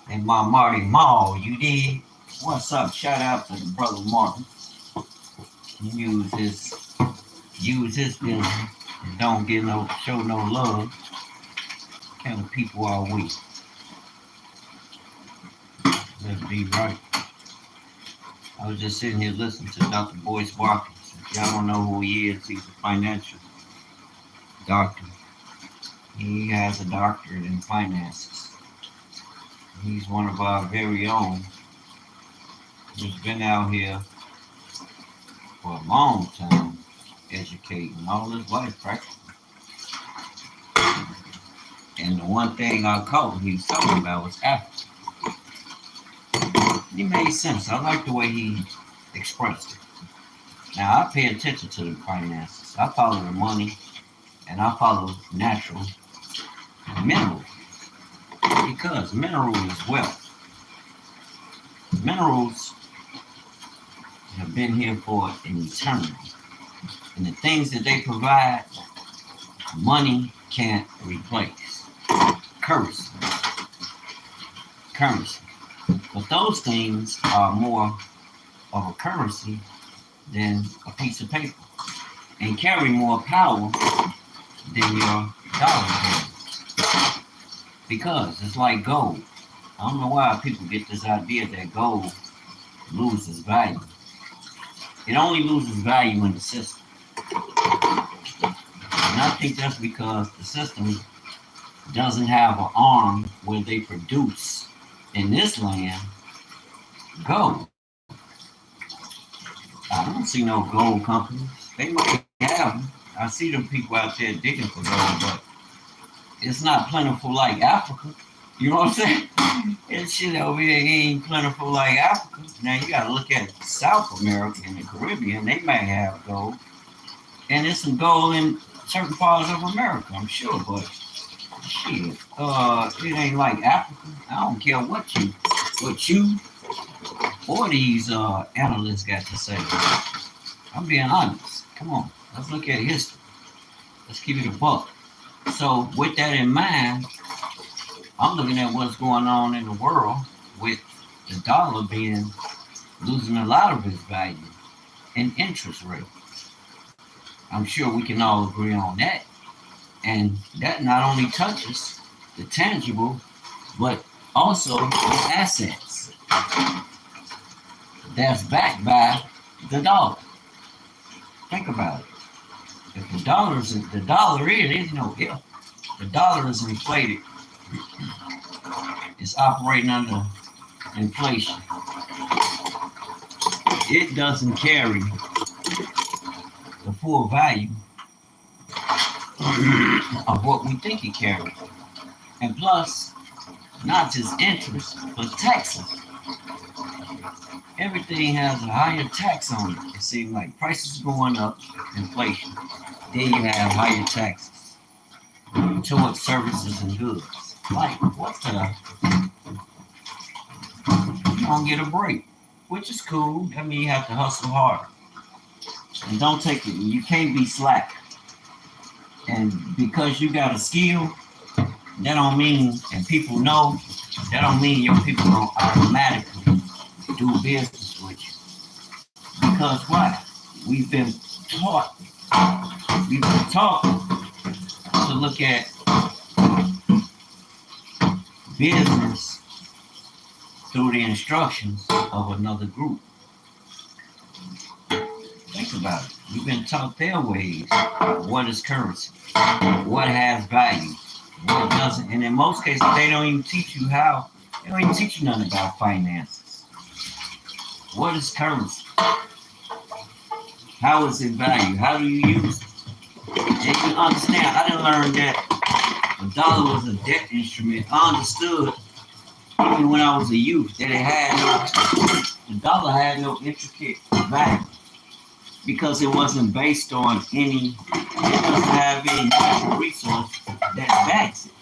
And my Marty Mall, you did? What's up? Shout out to the brother Martin. Use his business and don't get no show no love. Kind of people are we. Let's be right. I was just sitting here listening to Dr. Boyce Watkins. If y'all don't know who he is, he's a financial doctor. He has a doctorate in finances. He's one of our very own. He's been out here for a long time, educating all his life practically. And the one thing I caught he was talking about was Africa. It made sense. I like the way he expressed it. Now, I pay attention to the finances. I follow the money, and I follow natural minerals. Because mineral is wealth. Minerals have been here for an eternity. And the things that they provide, money can't replace. Currency. But those things are more of a currency than a piece of paper and carry more power than your dollar has. Because it's like gold. I don't know why people get this idea that gold loses value. It only loses value in the system. And I think that's because the system doesn't have an arm where they produce in this land gold. I don't see no gold companies. They might have them. I see them people out there digging for gold, but it's not plentiful like Africa. You know what I'm saying? That shit over here ain't plentiful like Africa. Now you gotta look at South America and the Caribbean. They might have gold. And there's some gold in certain parts of America, I'm sure, but shit, it ain't like Africa. I don't care what you or these analysts got to say. I'm being honest. Come on, let's look at history. Let's keep it a buck. So with that in mind, I'm looking at what's going on in the world with the dollar losing a lot of its value and interest rates. I'm sure we can all agree on that. And that not only touches the tangible, but also the assets that's backed by the dollar. Think about it. If the dollar is, the dollar is inflated, it's operating under inflation. It doesn't carry the full value of what we think it carries. And plus, not just interest, but taxes. Everything has a higher tax on it. It seems like prices going up, inflation. Then you have higher taxes towards services and goods. Like, what the? You don't get a break, which is cool. That means you have to hustle hard. And don't take it. You can't be slack. And because you got a skill, that don't mean, and people know, that don't mean your people don't automatically do business with you. Because why? We've been taught to look at business through the instructions of another group. Think about it. We've been taught their ways. What is currency? What has value? What doesn't? And in most cases, they don't even teach you how. They don't even teach you nothing about finances. What is currency? How is it valued? How do you use it? And you can understand, I didn't learn that a dollar was a debt instrument. I understood even when I was a youth that the dollar had no intricate value because it wasn't based on it doesn't have any natural resource that backs it,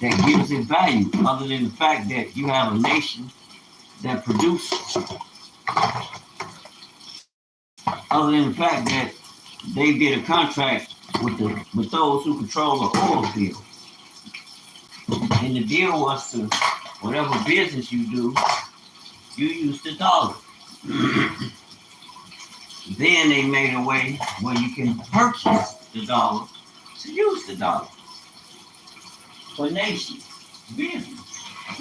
that gives it value, other than the fact that you have a nation that produces, other than the fact that they did a contract with those who control the oil field. And the deal was to, whatever business you do, you use the dollar. Then they made a way where you can purchase the dollar to use the dollar for nations, business.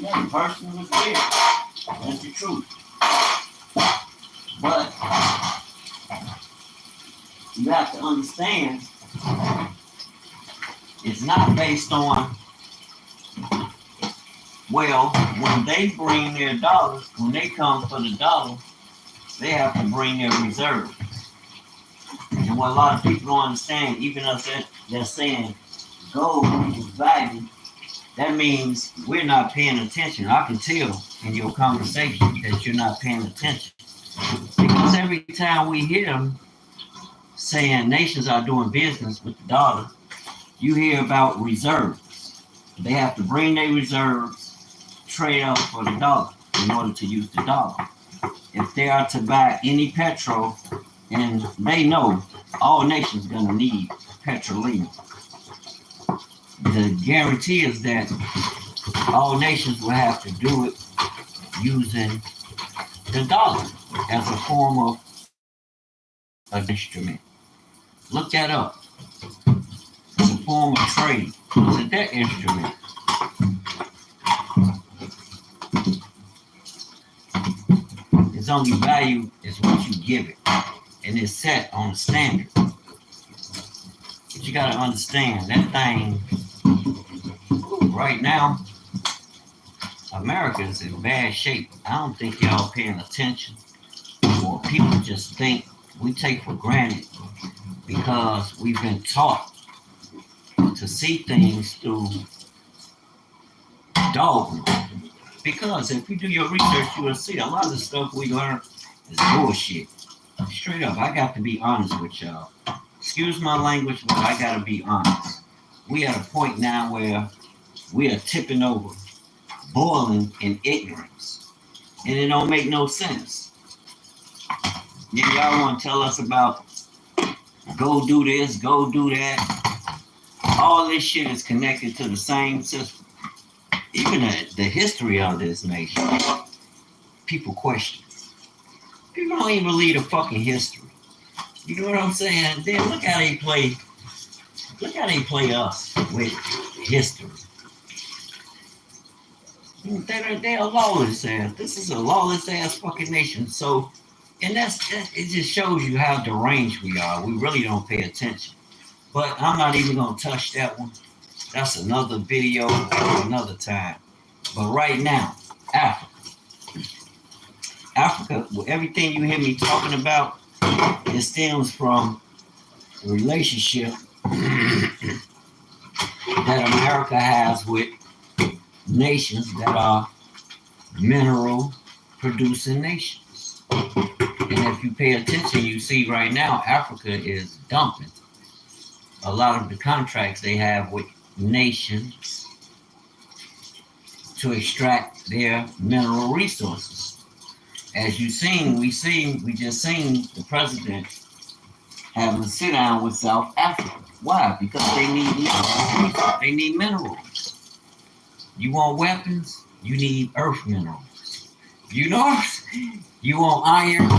Nothing personal with business. That's the truth. But you have to understand, it's not based on, well, when they bring their dollars, when they come for the dollar, they have to bring their reserves. And what a lot of people don't understand, even us they're saying gold is value, that means we're not paying attention. I can tell in your conversation that you're not paying attention. Because every time we hear them saying nations are doing business with the dollar, you hear about reserves. They have to bring their reserves, trade up for the dollar in order to use the dollar. If they are to buy any petrol, and they know all nations are going to need petroleum, the guarantee is that all nations will have to do it using the dollar as a form of an instrument. Look that up. It's a form of trade. It's a debt instrument. Its only value is what you give it, and it's set on a standard. But you got to understand that thing. Right now, America is in bad shape. I don't think y'all paying attention, or people just think we take for granted because we've been taught to see things through dogma. Because if you do your research, you will see a lot of the stuff we learn is bullshit. Straight up, I got to be honest with y'all. Excuse my language, but I got to be honest. We at a point now where we are tipping over, boiling in ignorance. And it don't make no sense. Yeah, y'all want to tell us about go do this, go do that. All this shit is connected to the same system. Even the history of this nation, people question. People don't even believe the fucking history. You know what I'm saying? Then look how they play us with history. They're lawless ass. This is a lawless ass fucking nation. So, and it just shows you how deranged we are. We really don't pay attention. But I'm not even gonna touch that one. That's another video for another time. But right now, Africa, everything you hear me talking about, it stems from the relationship that America has with nations that are mineral producing nations. And if you pay attention, you see right now, Africa is dumping a lot of the contracts they have with nations to extract their mineral resources. As you've seen, we just seen the president having a sit down with South Africa. Why? Because they need minerals. They need minerals. You want weapons? You need earth minerals. You know, you want iron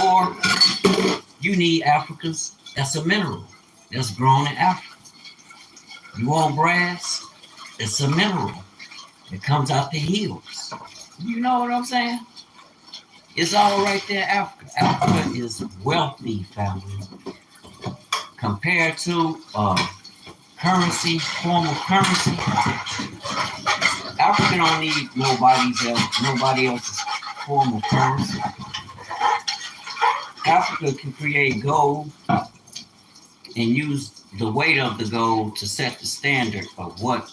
ore? You need Africa's. That's a mineral that's grown in Africa. You want brass? It's a mineral that comes out the hills. You know what I'm saying? It's all right there, Africa. Africa is wealthy, family. Compared to currency, form of currency, Africa don't need nobody else's form of currency. Africa can create gold and use the weight of the gold to set the standard of what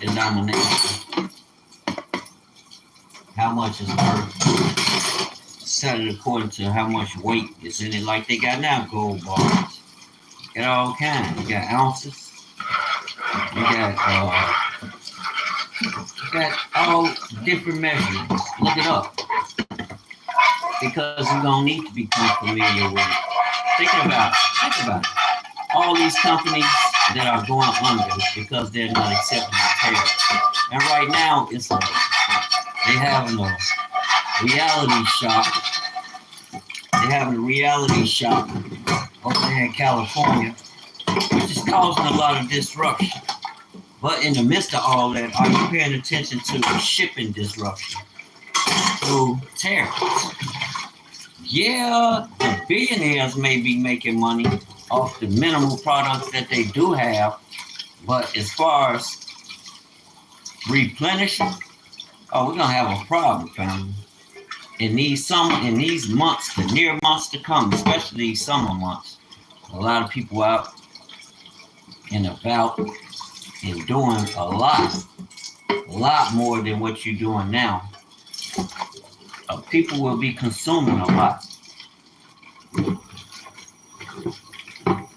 denomination, how much is worth. Set it according to how much weight is in it, like they got now, gold bars. You got all kinds. You got ounces. You got all different measurements. Look it up. Because you're gonna need to become familiar with it. Think about it. All these companies that are going under because they're not accepting the tariffs. And right now, they having a reality shock. They're having a reality shock over there in California, which is causing a lot of disruption. But in the midst of all that, are you paying attention to the shipping disruption through tariffs? Yeah, the billionaires may be making money off the minimal products that they do have, but as far as replenishing, oh, we're gonna have a problem, family. In these months, the near months to come, especially these summer months, a lot of people out and about and doing a lot more than what you're doing now. People will be consuming a lot.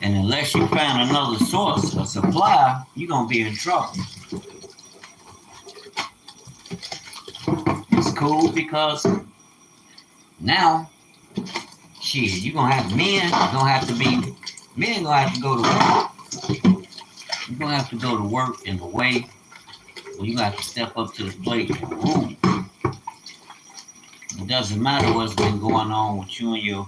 And unless you find another source of supply, you're going to be in trouble. It's cool because now, shit, you're going to have men going to have to go to work. You're going to have to go to work in a way where you're going to have to step up to the plate and rule. It doesn't matter what's been going on with you and your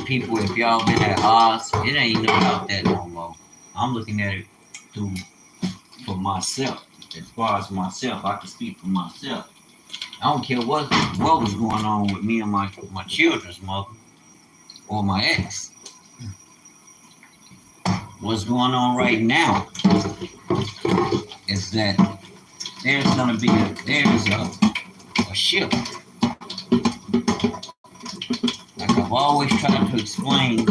people. If y'all been at odds, it ain't about that no more. I'm looking at it for myself. As far as myself, I can speak for myself. I don't care what was going on with me and my children's mother or my ex. What's going on right now is that there's gonna be a shift. Like I've always tried to explain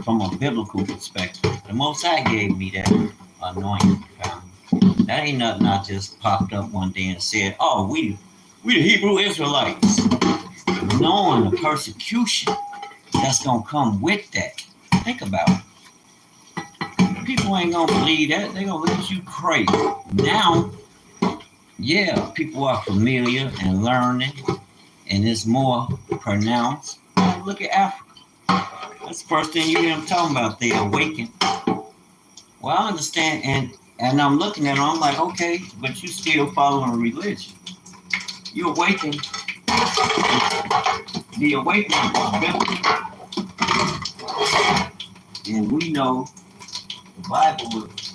from a biblical perspective. The Most High gave me that anointing. That ain't nothing I just popped up one day and said, "Oh, we the Hebrew Israelites," knowing the persecution that's gonna come with that. Think about it. People ain't gonna believe that. They gonna look at you crazy. Now, yeah, people are familiar and learning, and it's more pronounced. Look at Africa. That's the first thing you hear them talking about. They awaken. Well, I understand, and I'm looking at them. I'm like, okay, but you still following religion. You awaken. The awakening is biblical, and we know the Bible is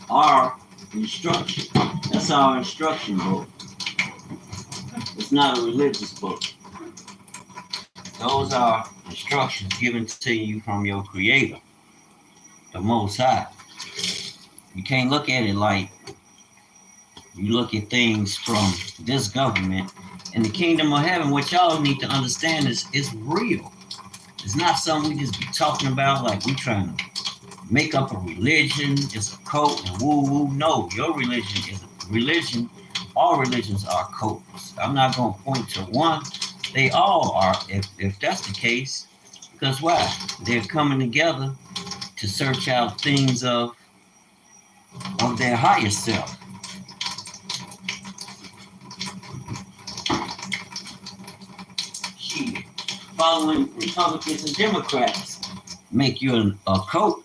our instruction. That's our instruction book. It's not a religious book. Those are instructions given to you from your Creator, the Most High. You can't look at it like you look at things from this government. And the kingdom of heaven, what y'all need to understand is it's real. It's not something we just be talking about like we trying to make up a religion, it's a cult and woo-woo. No, your religion is a religion. All religions are cults. I'm not going to point to one. They all are, if that's the case. Because why? They're coming together to search out things of their higher self. Shit. Following Republicans and Democrats make you a cult.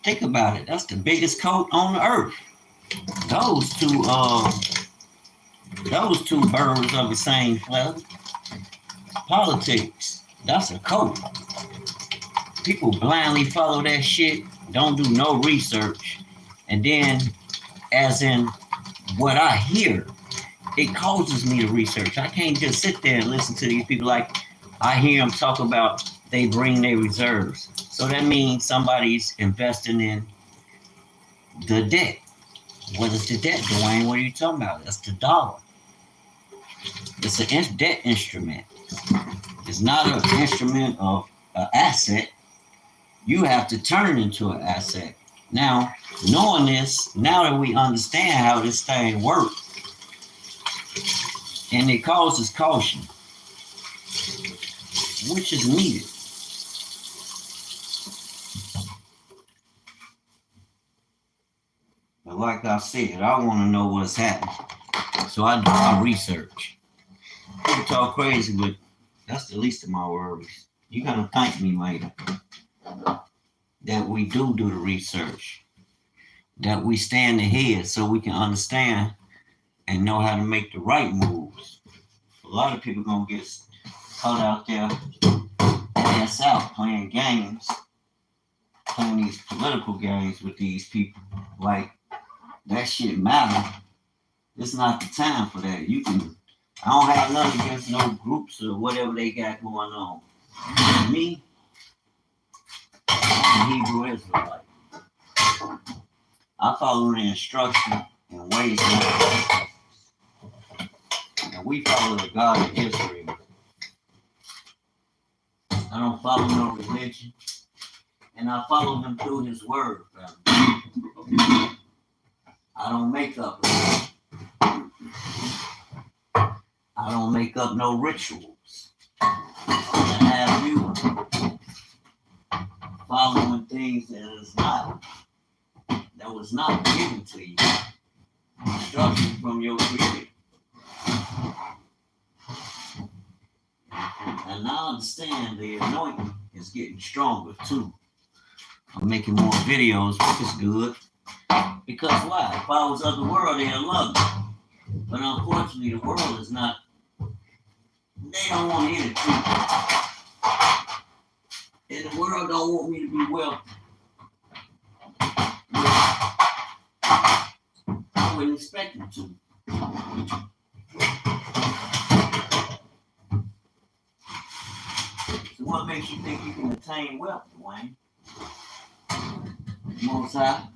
Think about it. That's the biggest cult on the earth. Those two birds of the same feather. Politics. That's a cult. People blindly follow that shit, don't do no research, and then, as in what I hear, it causes me to research. I can't just sit there and listen to these people like I hear them talk about they bring their reserves. So that means somebody's investing in the debt. What is the debt, Dewayne? What are you talking about? That's the dollar. It's a debt instrument. It's not an instrument of an asset. You have to turn it into an asset. Now, knowing this, now that we understand how this thing works, and it causes caution, which is needed. But like I said, I want to know what's happening. So I do my research. People talk crazy, but that's the least of my worries. You're going to thank me later. that we do the research, that we stand ahead so we can understand and know how to make the right moves. A lot of people gonna get caught out there ass out playing games, playing these political games with these people. Like that shit matter. It's not the time for that. I don't have nothing against no groups or whatever they got going on. Me, I'm a Hebrew Israelite. I follow the instruction and ways of and we follow the God of Israel. I don't follow no religion, and I follow him through his word, family. I don't make up religion. I don't make up no rituals. I have you following things that was not given to you. Instruction from your creator. And I understand the anointing is getting stronger too. I'm making more videos, which is good. Because why? If I was of the world, they'd love me. But unfortunately, the world is not. They don't want to hear the truth. And the world don't want me to be wealthy. I wouldn't expect them to. So what makes you think you can attain wealth, Dewayne? Most High,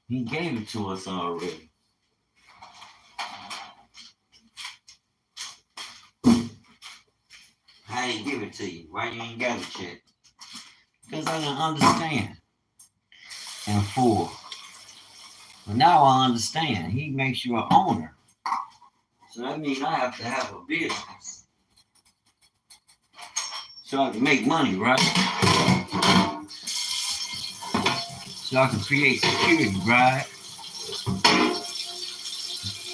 he gave it to us already. How he give it to you? Why you ain't got it yet? Because I didn't understand in full. But now I understand. He makes you an owner. So that means I have to have a business. So I can make money, right? So I can create security, right?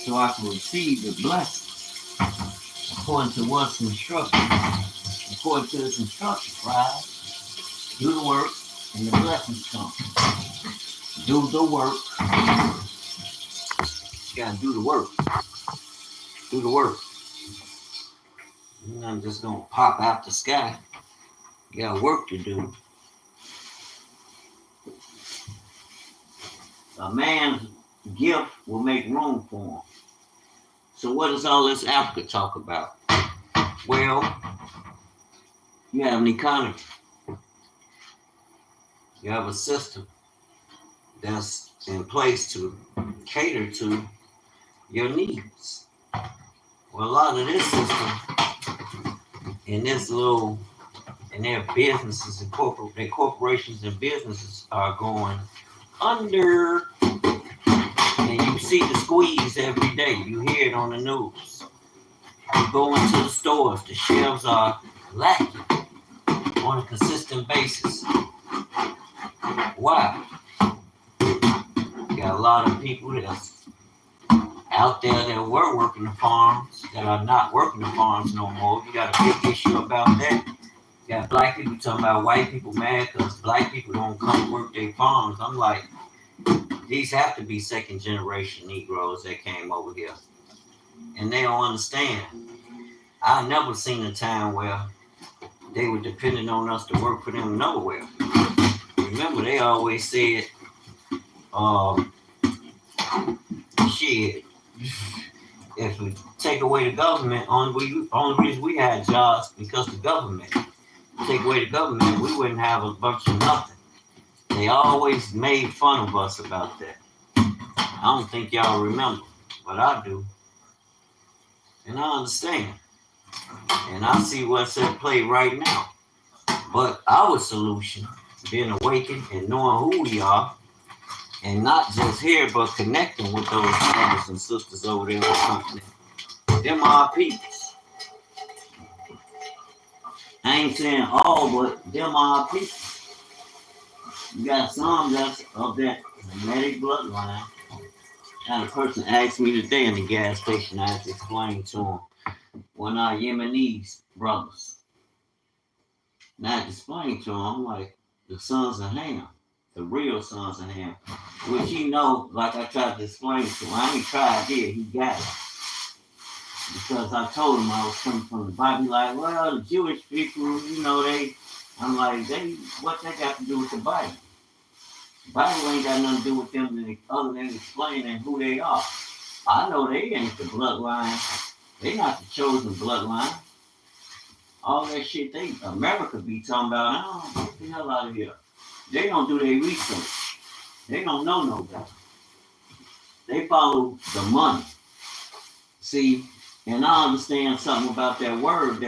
So I can receive the blessing according to what's instructed. According to his instructions, right? Do the work and the blessings come. Do the work. You gotta do the work. Do the work. You're not just gonna pop out the sky. You got work to do. A man's gift will make room for him. So what does all this Africa talk about? Well, you have an economy. You have a system that's in place to cater to your needs. Well, a lot of this system in their businesses and their corporations and businesses are going under, and you see the squeeze every day. You hear it on the news. You go into the stores, the shelves are lacking on a consistent basis. Why? You got a lot of people that's out there that were working the farms that are not working the farms no more. You got a big issue about that. You got black people talking about white people mad because black people don't come work their farms. I'm like, these have to be second generation Negroes that came over here. And they don't understand. I've never seen a time where they were depending on us to work for them nowhere. Remember, they always said, shit, if we take away the government, only reason we had jobs because the government. Take away the government, we wouldn't have a bunch of nothing. They always made fun of us about that. I don't think y'all remember, but I do. And I understand. And I see what's at play right now. But our solution, being awakened and knowing who we are, and not just here, but connecting with those brothers and sisters over there in the continent. Them are our peoples. I ain't saying all, but them are our people. You got some that's of that Hermetic bloodline. And a person asked me today in the gas station, I had to explain to him, one of our Yemenis brothers. And I had to explain to him, I'm like, the sons of Ham, the real sons of Ham, which like I tried to explain to him, I ain't tried it, he got it. Because I told him I was coming from the Bible, like, well, the Jewish people, I'm like, what they got to do with the Bible? The Bible ain't got nothing to do with them other than explaining who they are. I know they ain't the bloodline. They not the chosen bloodline. All that shit America be talking about, oh, get the hell out of here. They don't do their research. They don't know no better. They follow the money. See, and I understand something about that word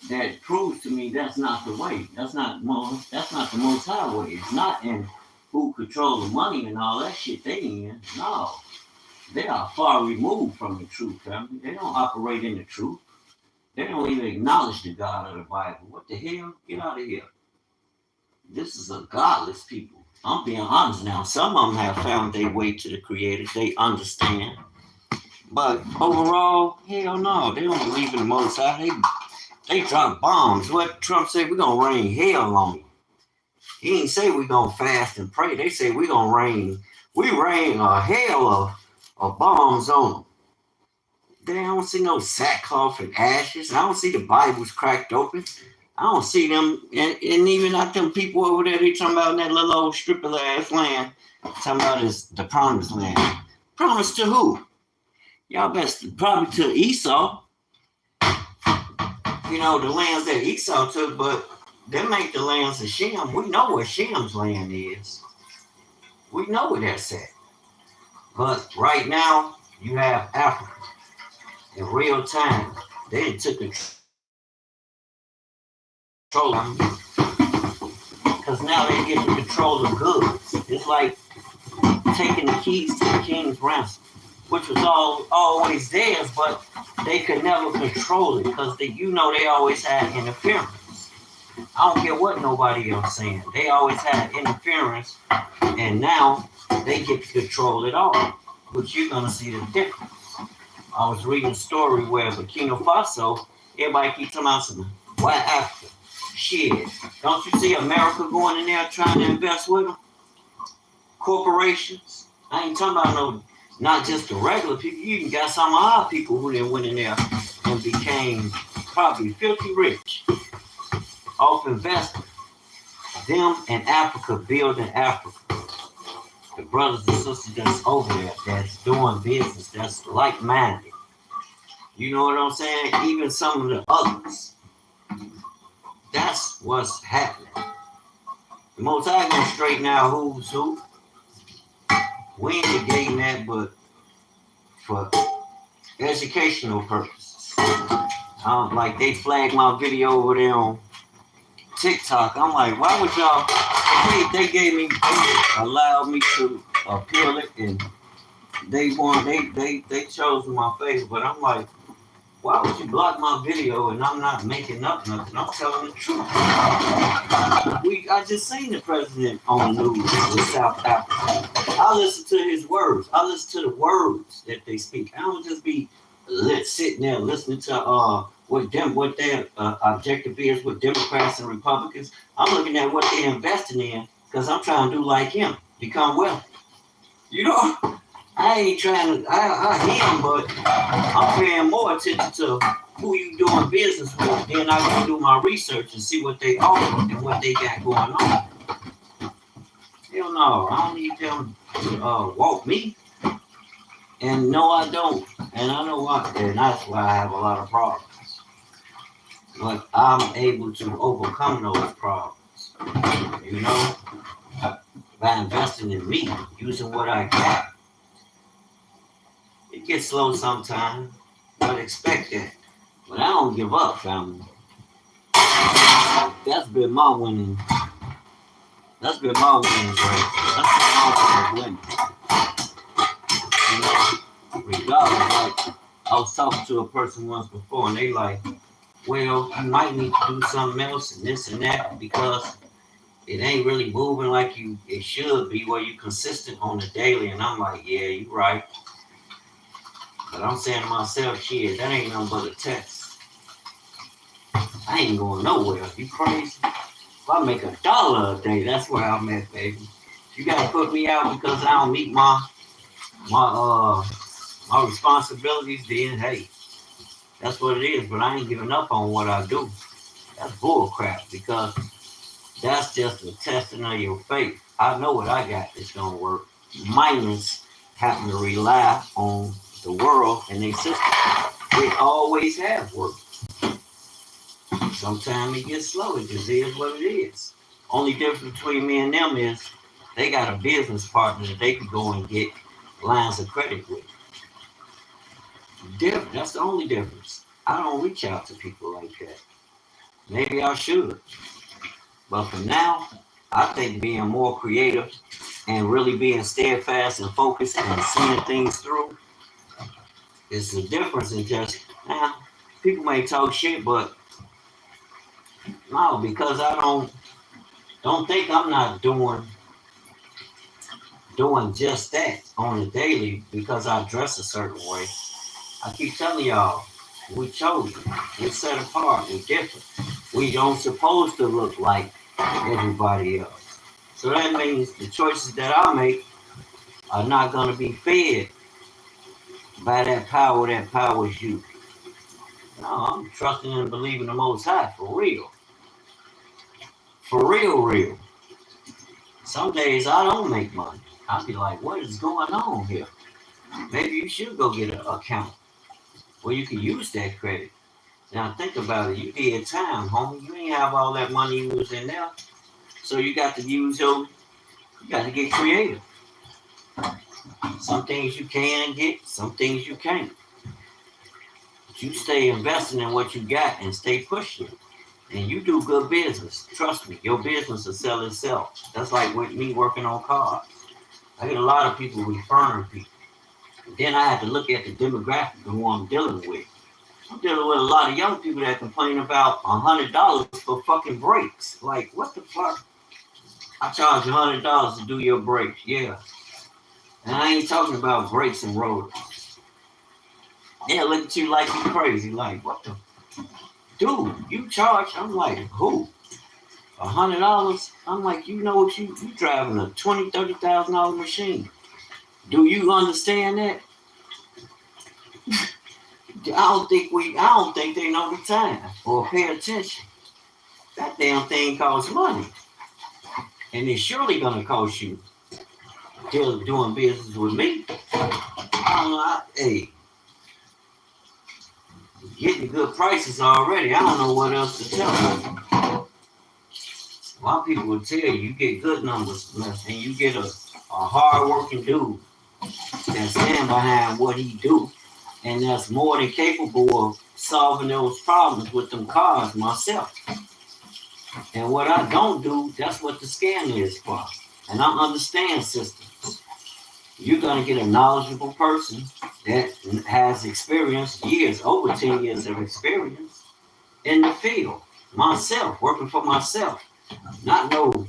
that proves to me that's not the way. That's not the most high way. It's not in who control the money and all that shit they in. No. They are far removed from the truth, family. They don't operate in the truth. They don't even acknowledge the God of the Bible. What the hell? Get out of here. This is a godless people. I'm being honest now. Some of them have found their way to the Creator. They understand. But overall, hell no. They don't believe in the Most High. They drop bombs. What Trump said, we're going to rain hell on you. He ain't say we're going to fast and pray. They say we're going to rain. We rain a hell of bombs on them. I don't see no sackcloth and ashes. I don't see the Bibles cracked open. I don't see them, and even not them people over there, they talking about that little old strip of ass land. Talking about the promised land. Promised to who? Y'all best probably to Esau. The lands that Esau took, but them ain't the lands of Shem. We know where Shem's land is. We know where that's at. But right now, you have Africa. In real time, they took control of them because now they get to control the goods. It's like taking the keys to the king's ransom, which was always theirs, but they could never control it because they always had interference. I don't care what nobody else saying. They always had interference, and now they get to control it all, which you're going to see the difference. I was reading a story where Burkina Faso, everybody keeps talking about some white Africa. Shit. Don't you see America going in there trying to invest with them? Corporations. I ain't talking about not just the regular people. You even got some of our people who then went in there and became probably filthy rich off investing. Them and Africa building Africa. The brothers and sisters that's over there, that's doing business, that's like-minded. You know what I'm saying? Even some of the others. That's what's happening. The Most High gonna straighten out who's who. We ain't negating that, but for educational purposes. Like they flagged my video over there on TikTok. I'm like, why would y'all? They allowed me to appeal it, and they chose my face. But I'm like, why would you block my video and I'm not making up nothing? I'm telling the truth. I just seen the president on the news in South Africa. I listen to his words. I listen to the words that they speak. I don't just be sitting there listening to what their objective is with Democrats and Republicans. I'm looking at what they're investing in because I'm trying to do like him, become wealthy. I ain't trying to, I hear him, but I'm paying more attention to who you doing business with. Then I go do my research and see what they offer and what they got going on. Hell no, I don't need them to walk me. And no, I don't. And I know why. And that's why I have a lot of problems. But I'm able to overcome those problems. By investing in me, using what I got. It gets slow sometimes, but expect that. But I don't give up, family. That's been my winning. That's been my winning rate. That's been my winning. Regardless, like I was talking to a person once before, and they like, well, you might need to do something else and this and that because it ain't really moving like it should be where you're consistent on the daily. And I'm like, yeah, you're right. But I'm saying to myself, shit, that ain't nothing but a test. I ain't going nowhere. You crazy? If I make $1 a day, that's where I'm at, baby. You gotta put me out because I don't meet my my responsibilities, then hey, that's what it is. But I ain't giving up on what I do. That's bull crap because that's just a testing of your faith. I know what I got that's gonna work. Minus having to rely on the world and their system. It always have worked. Sometimes it gets slow. It just is what it is. Only difference between me and them is they got a business partner that they can go and get lines of credit with. That's the only difference. I don't reach out to people like that. Maybe I should. But for now, I think being more creative and really being steadfast and focused and seeing things through is the difference in just, people may talk shit, but no, because I don't think I'm not doing just that on a daily because I dress a certain way. I keep telling y'all, we chosen, we're set apart, we're different. We don't supposed to look like everybody else. So that means the choices that I make are not going to be fed by that power is you. No, I'm trusting and believing the Most High for real. For real, real. Some days I don't make money. I'll be like, what is going on here? Maybe you should go get an account where you can use that credit. Now think about it. You did time, homie. You ain't have all that money you was in there. So you got to you got to get creative. Some things you can get, some things you can't. But you stay investing in what you got and stay pushing it. And you do good business. Trust me, your business will sell itself. That's like with me working on cars. I get a lot of people referring people. Then I have to look at the demographic of who I'm dealing with. I'm dealing with a lot of young people that complain about $100 for fucking brakes. Like, what the fuck? I charge you $100 to do your brakes. Yeah. And I ain't talking about brakes and rotors. Yeah, look at you like you crazy. Like, what the? Dude, you charge? I'm like, who? $100? I'm like, you know what? You driving a $20,000, $30,000 machine. Do you understand that? I don't think they know the time or pay attention. That damn thing costs money. And it's surely gonna cost you doing business with me. I don't know, hey, getting good prices already. I don't know what else to tell you. A lot of people will tell you, you get good numbers, and you get a hard-working dude that stand behind what he do, and that's more than capable of solving those problems with them cars myself. And what I don't do, that's what the scam is for. And I understand systems. You're going to get a knowledgeable person that has experience, over 10 years of experience in the field. Myself, working for myself. Not no,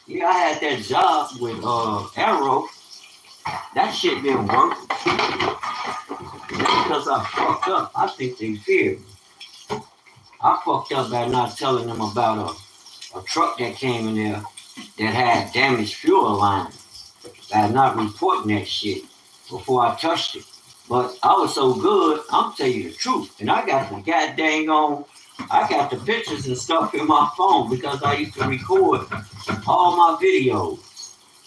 Yeah, I had that job with Arrow. That shit didn't work. Because I fucked up. I think they feared me. I fucked up by not telling them about a truck that came in there that had damaged fuel lines. By not reporting that shit before I touched it. But I was so good, I'm telling you the truth. And I got the I got the pictures and stuff in my phone because I used to record all my videos.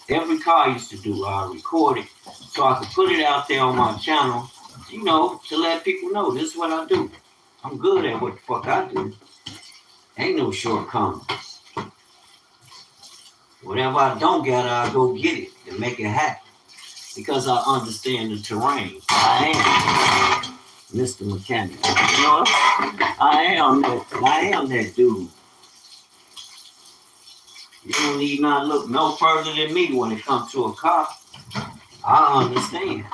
Every car I used to do, I recorded so I could put it out there on my channel, to let people know this is what I do. I'm good at what the fuck I do. Ain't no shortcomings. Whatever I don't get, I'll go get it and make it happen. Because I understand the terrain. I am Mr. Mechanic. I am that dude. You don't need not look no further than me when it comes to a car. I understand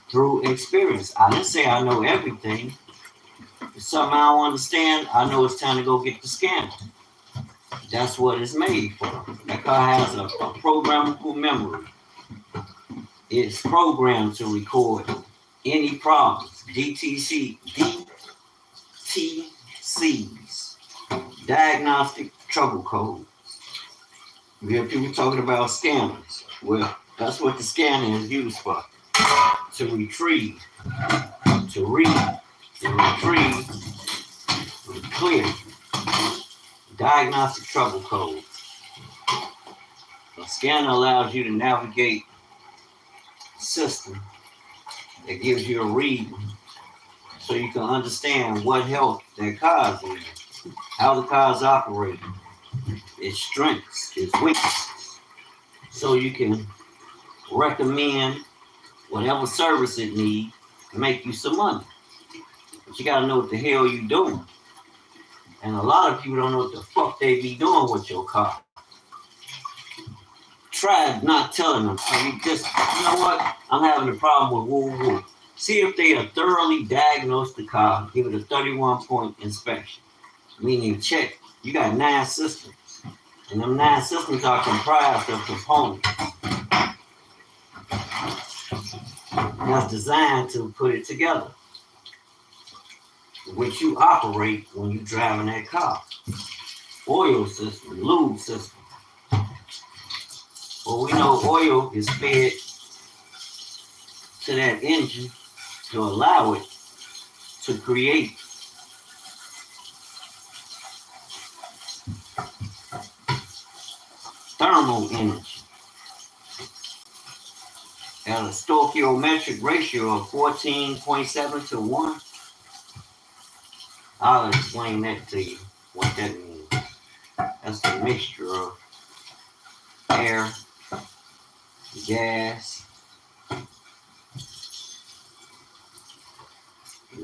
through experience. I didn't say I know everything. If something I don't understand, I know it's time to go get the scanner. That's what it's made for. That car has a programmable memory. It's programmed to record any problems. DTC DTCs, diagnostic trouble codes. You hear people talking about scanners. Well, that's what the scanner is used for. To retrieve, to read, to retrieve, to clear. Diagnostic trouble codes. A scanner allows you to navigate a system that gives you a read so you can understand what health that car is in, how the car is operating, its strengths, its weaknesses, so you can recommend whatever service it needs to make you some money. But you gotta know what the hell you're doing. And a lot of people don't know what the fuck they be doing with your car. Try not telling them. I mean, just, you know what? I'm having a problem with woo-woo. See if they have thoroughly diagnosed the car, give it a 31-point inspection. Meaning check, you got 9 systems. And them 9 systems are comprised of components. That's designed to put it together, which you operate when you're driving that car. Oil system, lube system. Well, we know oil is fed to that engine to allow it to create thermal energy at a stoichiometric ratio of 14.7 to 1. I'll explain that to you, what that means. That's a mixture of air, gas,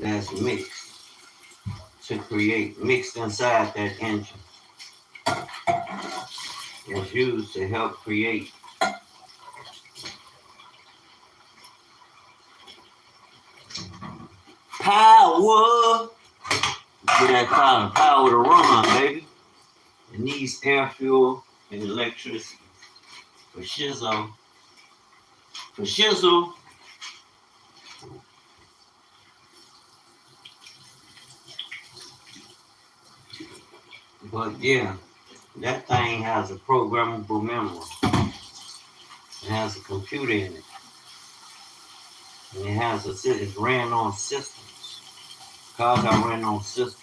that's mixed to create, mixed inside that engine. It's used to help create power. Get that kind of power to run, baby. It needs air, fuel, and electricity. For shizzle. For shizzle. But yeah, that thing has a programmable memory. It has a computer in it. And it has it's ran on systems. Cars are ran on systems.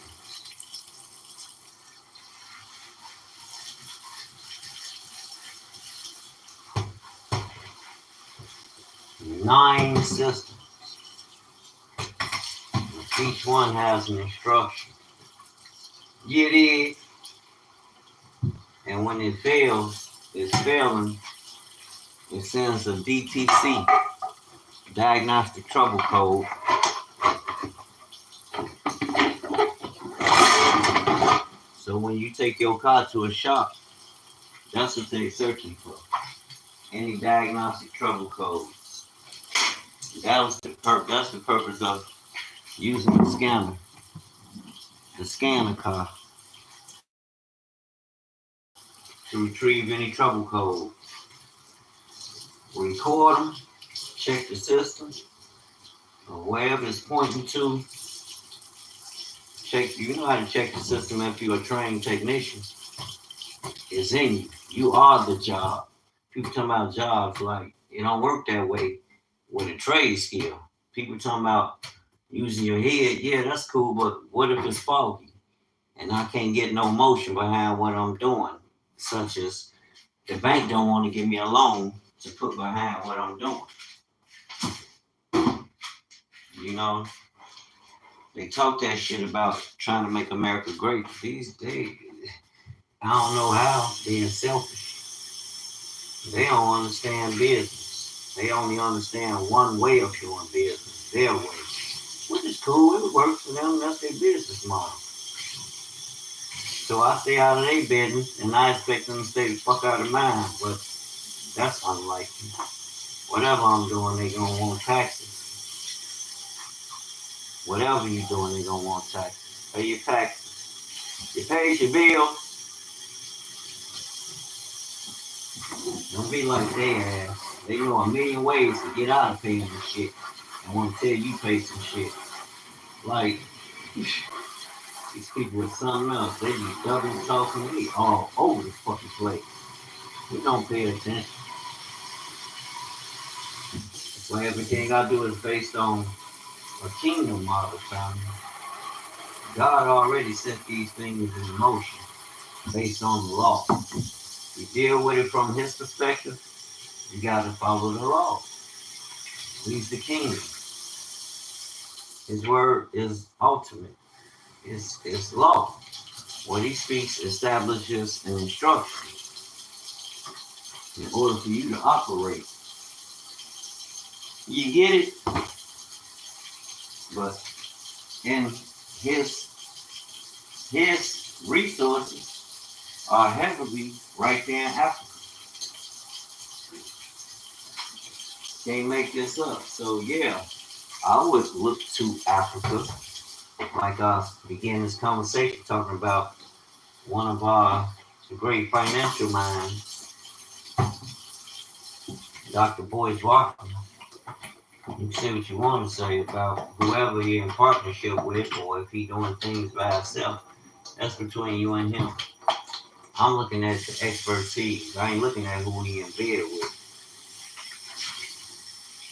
Nine systems. Each one has an instruction. Get it. And when it fails, it's failing. It sends a DTC, diagnostic trouble code. So when you take your car to a shop, that's what they're searching for. Any diagnostic trouble codes. That's the purpose of using the scanner. To scan a car. To retrieve any trouble codes. Record them, check the system, or wherever it's pointing to. Check. You know how to check the system if you're a trained technician. It's in you. You are the job. People talking about jobs like it don't work that way with a trade skill. People talking about using your head. Yeah, that's cool, but what if it's faulty and I can't get no motion behind what I'm doing? Such as the bank don't want to give me a loan to put behind what I'm doing. You know, they talk that shit about trying to make America great. These days, I don't know how, being selfish. They don't understand business. They only understand one way of doing business, their way. Which is cool, it works for them, that's their business model. So I stay out of their business, and I expect them to stay the fuck out of mine, but that's unlikely. Whatever I'm doing, they gonna want taxes. Whatever you're doing, they gonna want taxes. Pay your taxes. You pay your bills. Don't be like they ass. They know a million ways to get out of paying this shit. I want to tell you pay some shit. Like, These people with something else. They be double talking me all over the fucking place. We don't pay attention. That's why everything I do is based on a kingdom model, family. God already set these things in motion based on the law. You deal with it from his perspective, you gotta follow the law. He's the king. His word is ultimate. It's law. What he speaks establishes an instruction in order for you to operate. You get it? But in his resources are heavily right there in Africa. Can't make this up. So yeah, I would look to Africa. Like I began this conversation talking about one of our great financial minds, Dr. Boyce Walker. You can say what you want to say about whoever you're in partnership with, or if he's doing things by himself. That's between you and him. I'm looking at the expertise. I ain't looking at who he in bed with.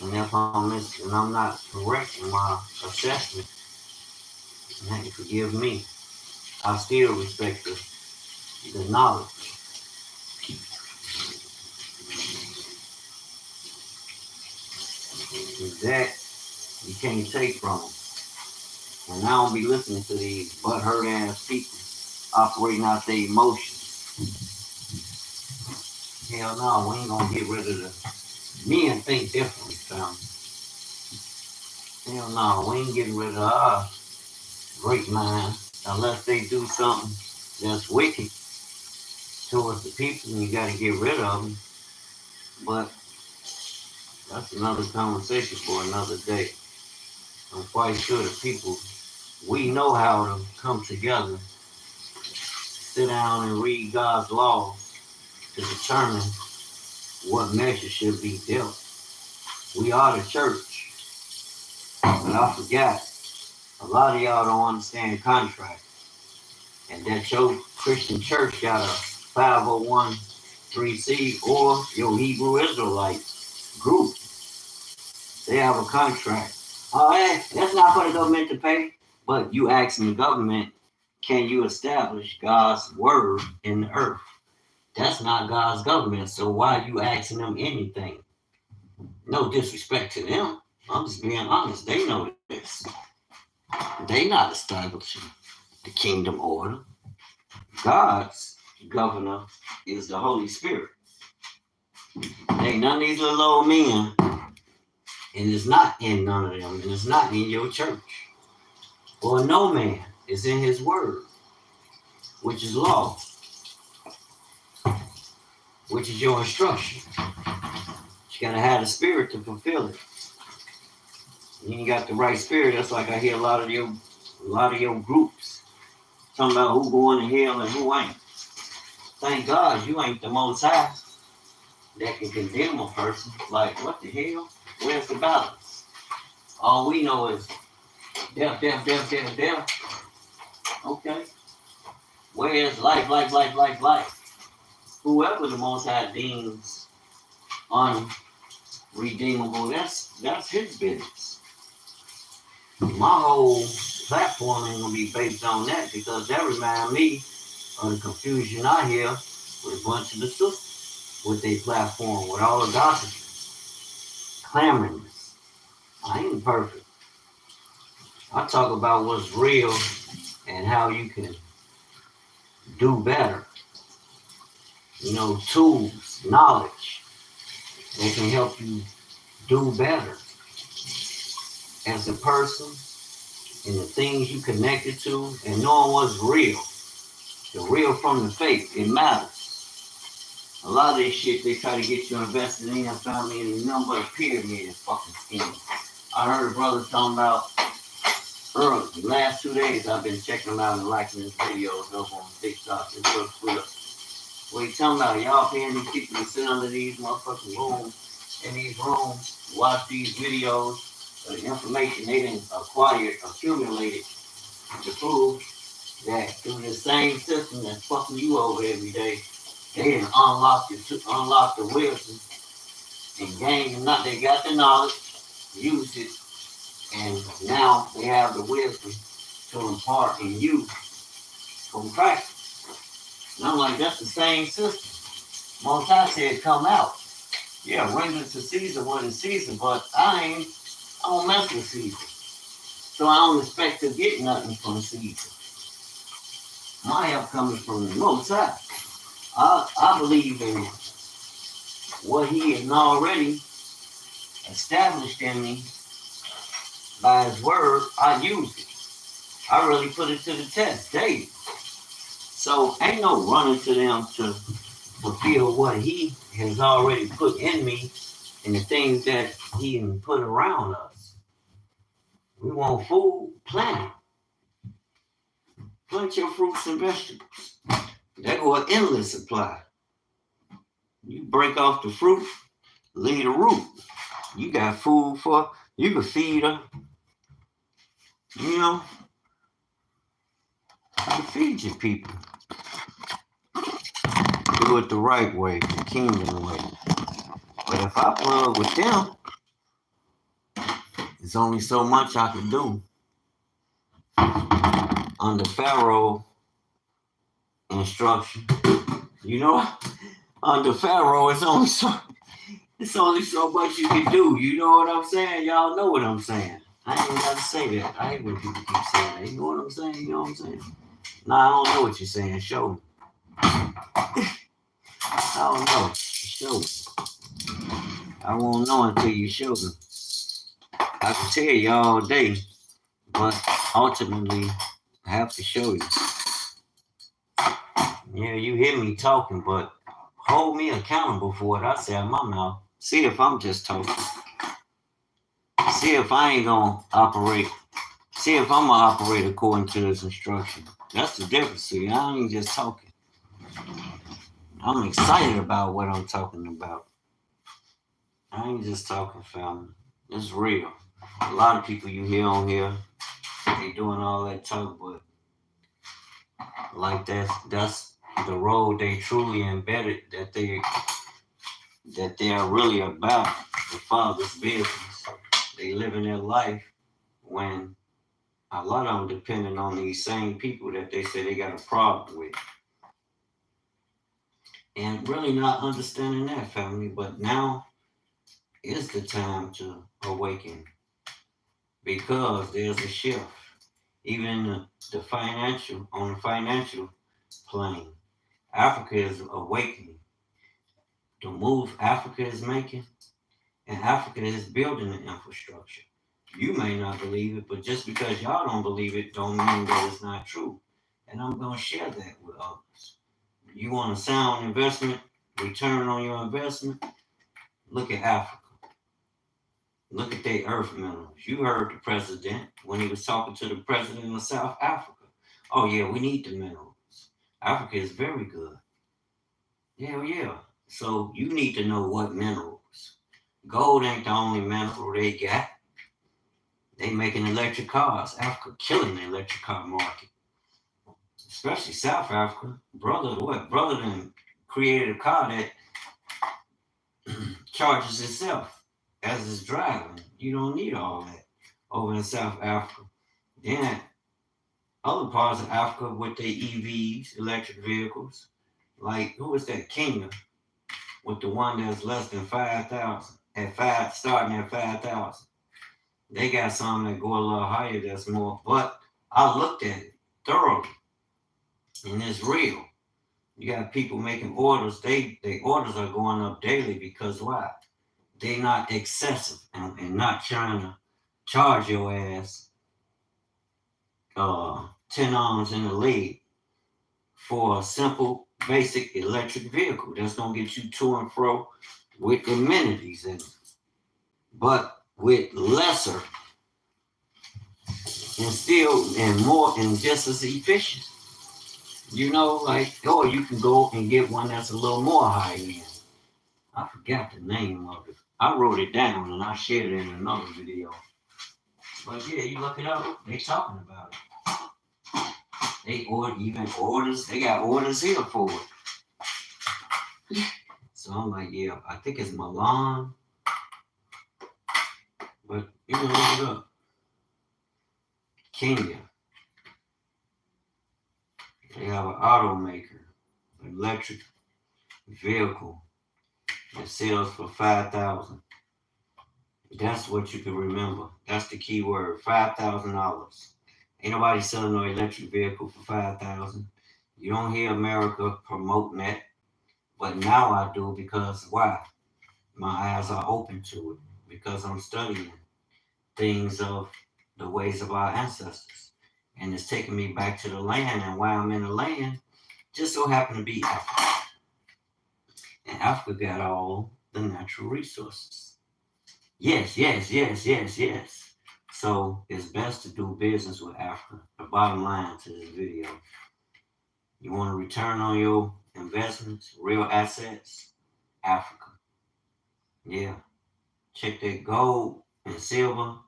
And if I'm not correct in my assessment, man, forgive me. I still respect the knowledge. That you can't take from them. And I don't be listening to these butthurt ass people operating out their emotions. Hell no, we ain't gonna get rid of the men think differently, fam. Hell no, we ain't getting rid of our great mind unless they do something that's wicked towards the people, and you gotta get rid of them. But that's another conversation for another day. I'm quite sure the people, we know how to come together, sit down and read God's law to determine what measure should be dealt. We are the church. But I forgot, a lot of y'all don't understand contract. And that your Christian church got a 501(c) or your Hebrew Israelite group. They have a contract. Oh, hey, that's not for the government to pay. But you asking the government, can you establish God's word in the earth? That's not God's government, so why are you asking them anything? No disrespect to them. I'm just being honest. They know this. They not establishing the kingdom order. God's governor is the Holy Spirit. Ain't none of these little old men, and it's not in none of them, and it's not in your church. Or no man is in his word, which is law, which is your instruction. You gotta have the spirit to fulfill it. You ain't got the right spirit. That's like I hear a lot of your groups talking about who going to hell and who ain't. Thank God you ain't the Most High that can condemn a person. Like, what the hell? Where's the balance? All we know is death, death, death, death, death. Okay. Where's life, life, life, life, life? Whoever the Most High deems unredeemable, that's his business. My whole platform ain't gonna be based on that, because that reminds me of the confusion I hear with a bunch of the sisters with their platform, with all the gossip, clamoriness. I ain't perfect. I talk about what's real and how you can do better. You know, tools, knowledge that can help you do better as a person, and the things you connected to, and knowing what's real. The real from the fake, it matters. A lot of this shit they try to get you invested in, family, and nothing but a pyramid fucking scheme. I heard a brother talking about early, the last 2 days I've been checking them out and liking his videos over on TikTok. It's real quick. What he talking about? Y'all paying these people to sit under these motherfucking rooms, in these rooms, watch these videos, the information they didn't acquire, accumulated to prove that through the same system that's fucking you over every day, they didn't unlock the wisdom and gain not they got the knowledge, use it, and now they have the wisdom to impart in you from practice. And I'm like, that's the same system. Most I said come out. Yeah, render to Caesar what is Caesar, but I don't mess with Caesar. So I don't expect to get nothing from Caesar. My help coming from the Most High. I believe in what he has already established in me by his word. I use it. I really put it to the test daily. So ain't no running to them to fulfill what he has already put in me and the things that he can put around us. We want food, plant it. Plant your fruits and vegetables. They go an endless supply. You break off the fruit, leave the root. You got food for, you can feed her. You know, you can feed your people. Do it the right way, the kingdom way. But if I plug with them, there's only so much I can do. Under Pharaoh instruction. You know, under Pharaoh, it's only so much you can do. You know what I'm saying? Y'all know what I'm saying. I ain't got to say that. I hate when people keep saying that. You know what I'm saying? You know what I'm saying? Nah, I don't know what you're saying. Show me. I don't know. Show me. I won't know until you show me. I can tell you all day, but ultimately, I have to show you. Yeah, you hear me talking, but hold me accountable for what I say out of my mouth. See if I'm just talking. See if I ain't gonna operate. See if I'm gonna operate according to this instruction. That's the difference. See, I ain't just talking. I'm excited about what I'm talking about. I ain't just talking, family. It's real. A lot of people you hear on here, they doing all that talk, but like that's the road they truly embedded that they are really about the Father's business. They living their life when a lot of them depending on these same people that they say they got a problem with. And really not understanding that, family. But now is the time to awaken because there's a shift. Even in the financial, on the financial plane, Africa is awakening. The move Africa is making, and Africa is building the infrastructure. You may not believe it, but just because y'all don't believe it don't mean that it's not true. And I'm going to share that with others. You want a sound investment, return on your investment? Look at Africa. Look at their earth minerals. You heard the president when he was talking to the president of South Africa. Oh, yeah, we need the minerals. Africa is very good. Yeah. So you need to know what minerals. Gold ain't the only mineral they got. They making electric cars. Africa killing the electric car market. Especially South Africa. Brother done created a car that charges itself as it's driving. You don't need all that over in South Africa. Then other parts of Africa with their EVs, electric vehicles. Like, who is that? Kenya, with the one that's less than 5,000. Starting at 5,000. They got some that go a little higher that's more. But I looked at it thoroughly. And it's real. You got people making orders. Their orders are going up daily because why? They're not excessive and not trying to charge your ass 10 arms in the leg for a simple, basic electric vehicle that's going to get you to and fro with amenities in it. But with lesser and still and more and just as efficient. You know, like, or you can go and get one that's a little more high end. I forgot the name of it. I wrote it down and I shared it in another video. But yeah, you look it up, they talking about it. They even orders. They got orders here for it. So I'm like, yeah, I think it's Milan, but you can look it up. Kenya. They have an automaker, electric vehicle that sells for 5,000. That's what you can remember. That's the key word, $5,000. Ain't nobody selling no electric vehicle for 5,000. You don't hear America promoting that, but now I do because why? My eyes are open to it because I'm studying things of the ways of our ancestors, and it's taking me back to the land. And while I'm in the land, just so happen to be Africa, and Africa got all the natural resources. Yes, yes, yes, yes, yes. So it's best to do business with Africa. The bottom line to this video. You want to return on your investments, real assets, Africa. Yeah. Check that gold and silver.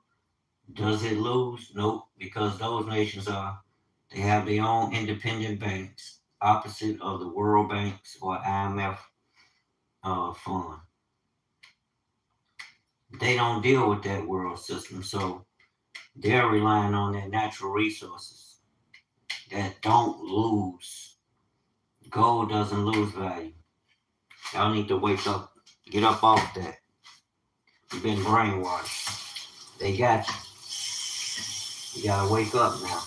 Does it lose? Nope. Because those nations they have their own independent banks, opposite of the World Banks or IMF fund. They don't deal with that world system, so they're relying on their natural resources that don't lose. Gold doesn't lose value. Y'all need to wake up. Get up off that. You've been brainwashed. They got you. You gotta wake up now.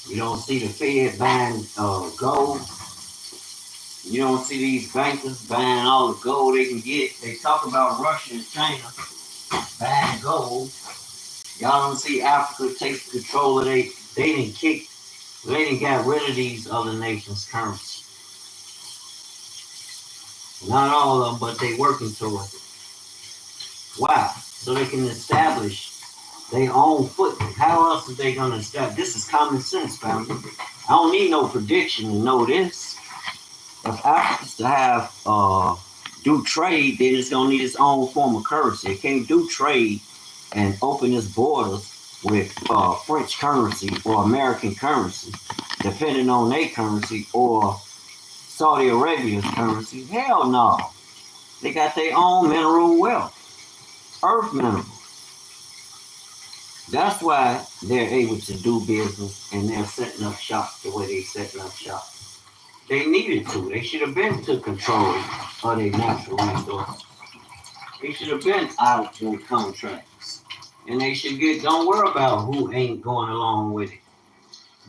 You don't see the Fed buying gold. You don't see these bankers buying all the gold they can get. They talk about Russia and China buying gold. Y'all don't see Africa take control of they didn't got rid of these other nations' currency. Not all of them, but they working towards it. Why? So they can establish their own footprint. How else are they going to establish? This is common sense, family. I don't need no prediction to know this. If Africa's to have do trade, then it's going to need its own form of currency. It can't do trade and open its borders with French currency or American currency, depending on their currency, or Saudi Arabia's currency. Hell no. They got their own mineral wealth, earth minerals. That's why they're able to do business and they're setting up shop the way they're setting up shop. They needed to. They should have been to control of their natural resources. They should have been out doing contracts. And they should don't worry about who ain't going along with it.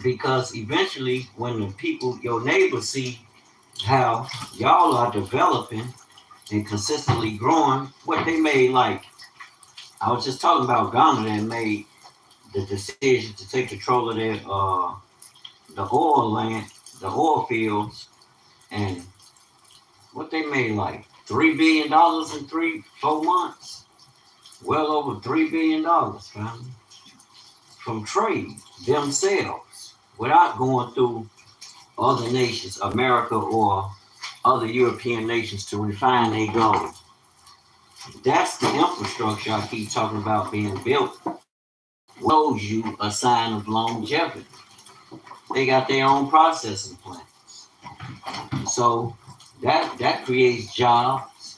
Because eventually, when the people, your neighbors see how y'all are developing and consistently growing, what they made, like, I was just talking about Ghana that made the decision to take control of their, the oil land, the oil fields, and what they made, like $3 billion in 4 months. Well over $3 billion, family, from trade themselves without going through other nations, America or other European nations, to refine their gold. That's the infrastructure I keep talking about being built. Shows you a sign of longevity. They got their own processing plants. So that creates jobs,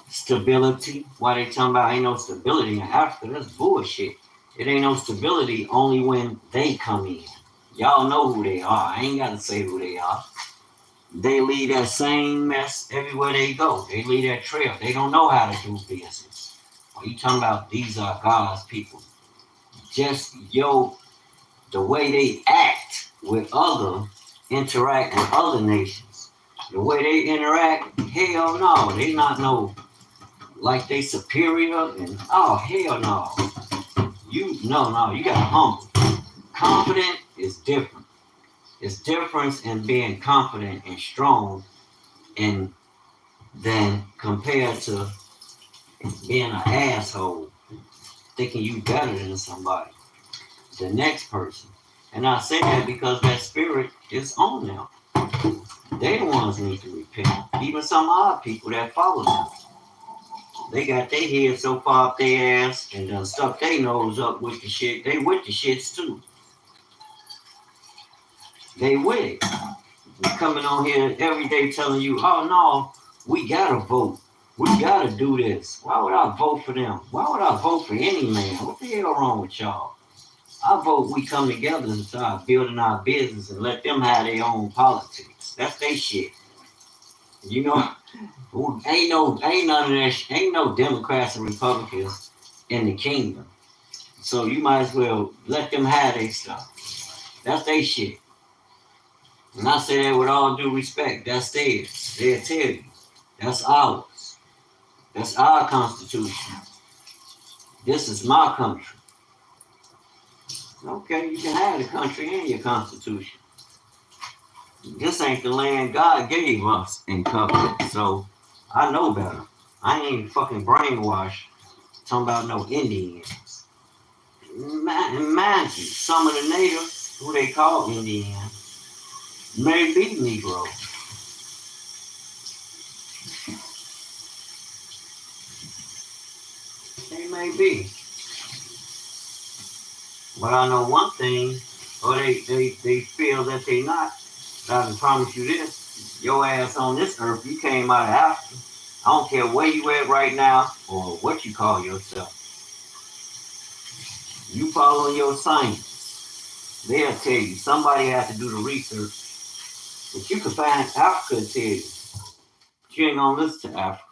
stability. Why they talking about ain't no stability in Africa? That's bullshit. It ain't no stability only when they come in. Y'all know who they are. I ain't got to say who they are. They leave that same mess everywhere they go. They leave that trail. They don't know how to do business. Are you talking about these are God's people? Just the way they act with interact with other nations. The way they interact, hell no. They not like they superior and hell no. You got humble. Confident is different. It's difference in being confident and strong than compared to being an asshole, thinking you better than somebody, the next person. And I say that because that spirit is on them. They the ones need to repent. Even some odd people that follow them. They got their head so far up their ass and done stuck their nose up with the shit. They with the shits too. They with it. They're coming on here every day telling you, oh no, we gotta vote. We gotta do this. Why would I vote for them? Why would I vote for any man? What the hell wrong with y'all? I vote we come together and start building our business and let them have their own politics. That's their shit. You know, ain't none of that. Ain't no Democrats and Republicans in the kingdom. So you might as well let them have their stuff. That's their shit. And I say that with all due respect. That's theirs. They'll tell you. That's ours. That's our constitution. This is my country. Okay, you can have the country and your constitution. This ain't the land God gave us in covenant. So I know better. I ain't fucking brainwashed talking about no Indians. Mind you, some of the natives, who they call Indians, may be Negro. They may be. But I know one thing, or they feel that they not. I can promise you this, your ass on this earth, you came out of Africa. I don't care where you at right now or what you call yourself. You follow your science. They'll tell you. Somebody has to do the research. But you can find Africa to tell you. But you ain't gonna listen to Africa.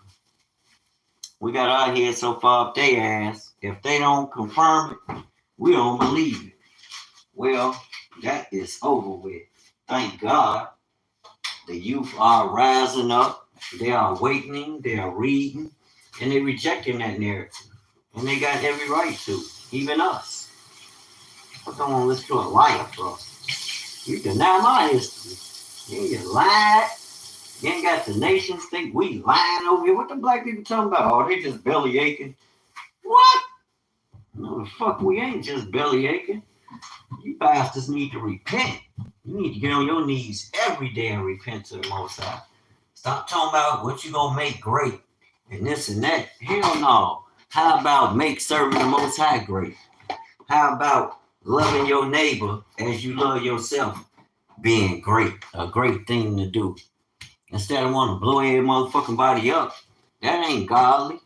We got our head so far up their ass. If they don't confirm it, we don't believe it. Well, that is over with. Thank God. The youth are rising up. They are awakening. They are reading. And they're rejecting that narrative. And they got every right to. Even us. I don't want to listen to a liar, bro. You deny my history. You ain't lied. You ain't got the nation think we lying over here. What the black people talking about? Oh, they just belly aching. What? No, the fuck, we ain't just belly aching. You bastards need to repent. You need to get on your knees every day and repent to the Most High. Stop talking about what you gonna make great and this and that. Hell no. How about make serving the Most High great? How about loving your neighbor as you love yourself being great? A great thing to do. Instead of wanting to blow every motherfucking body up. That ain't godly.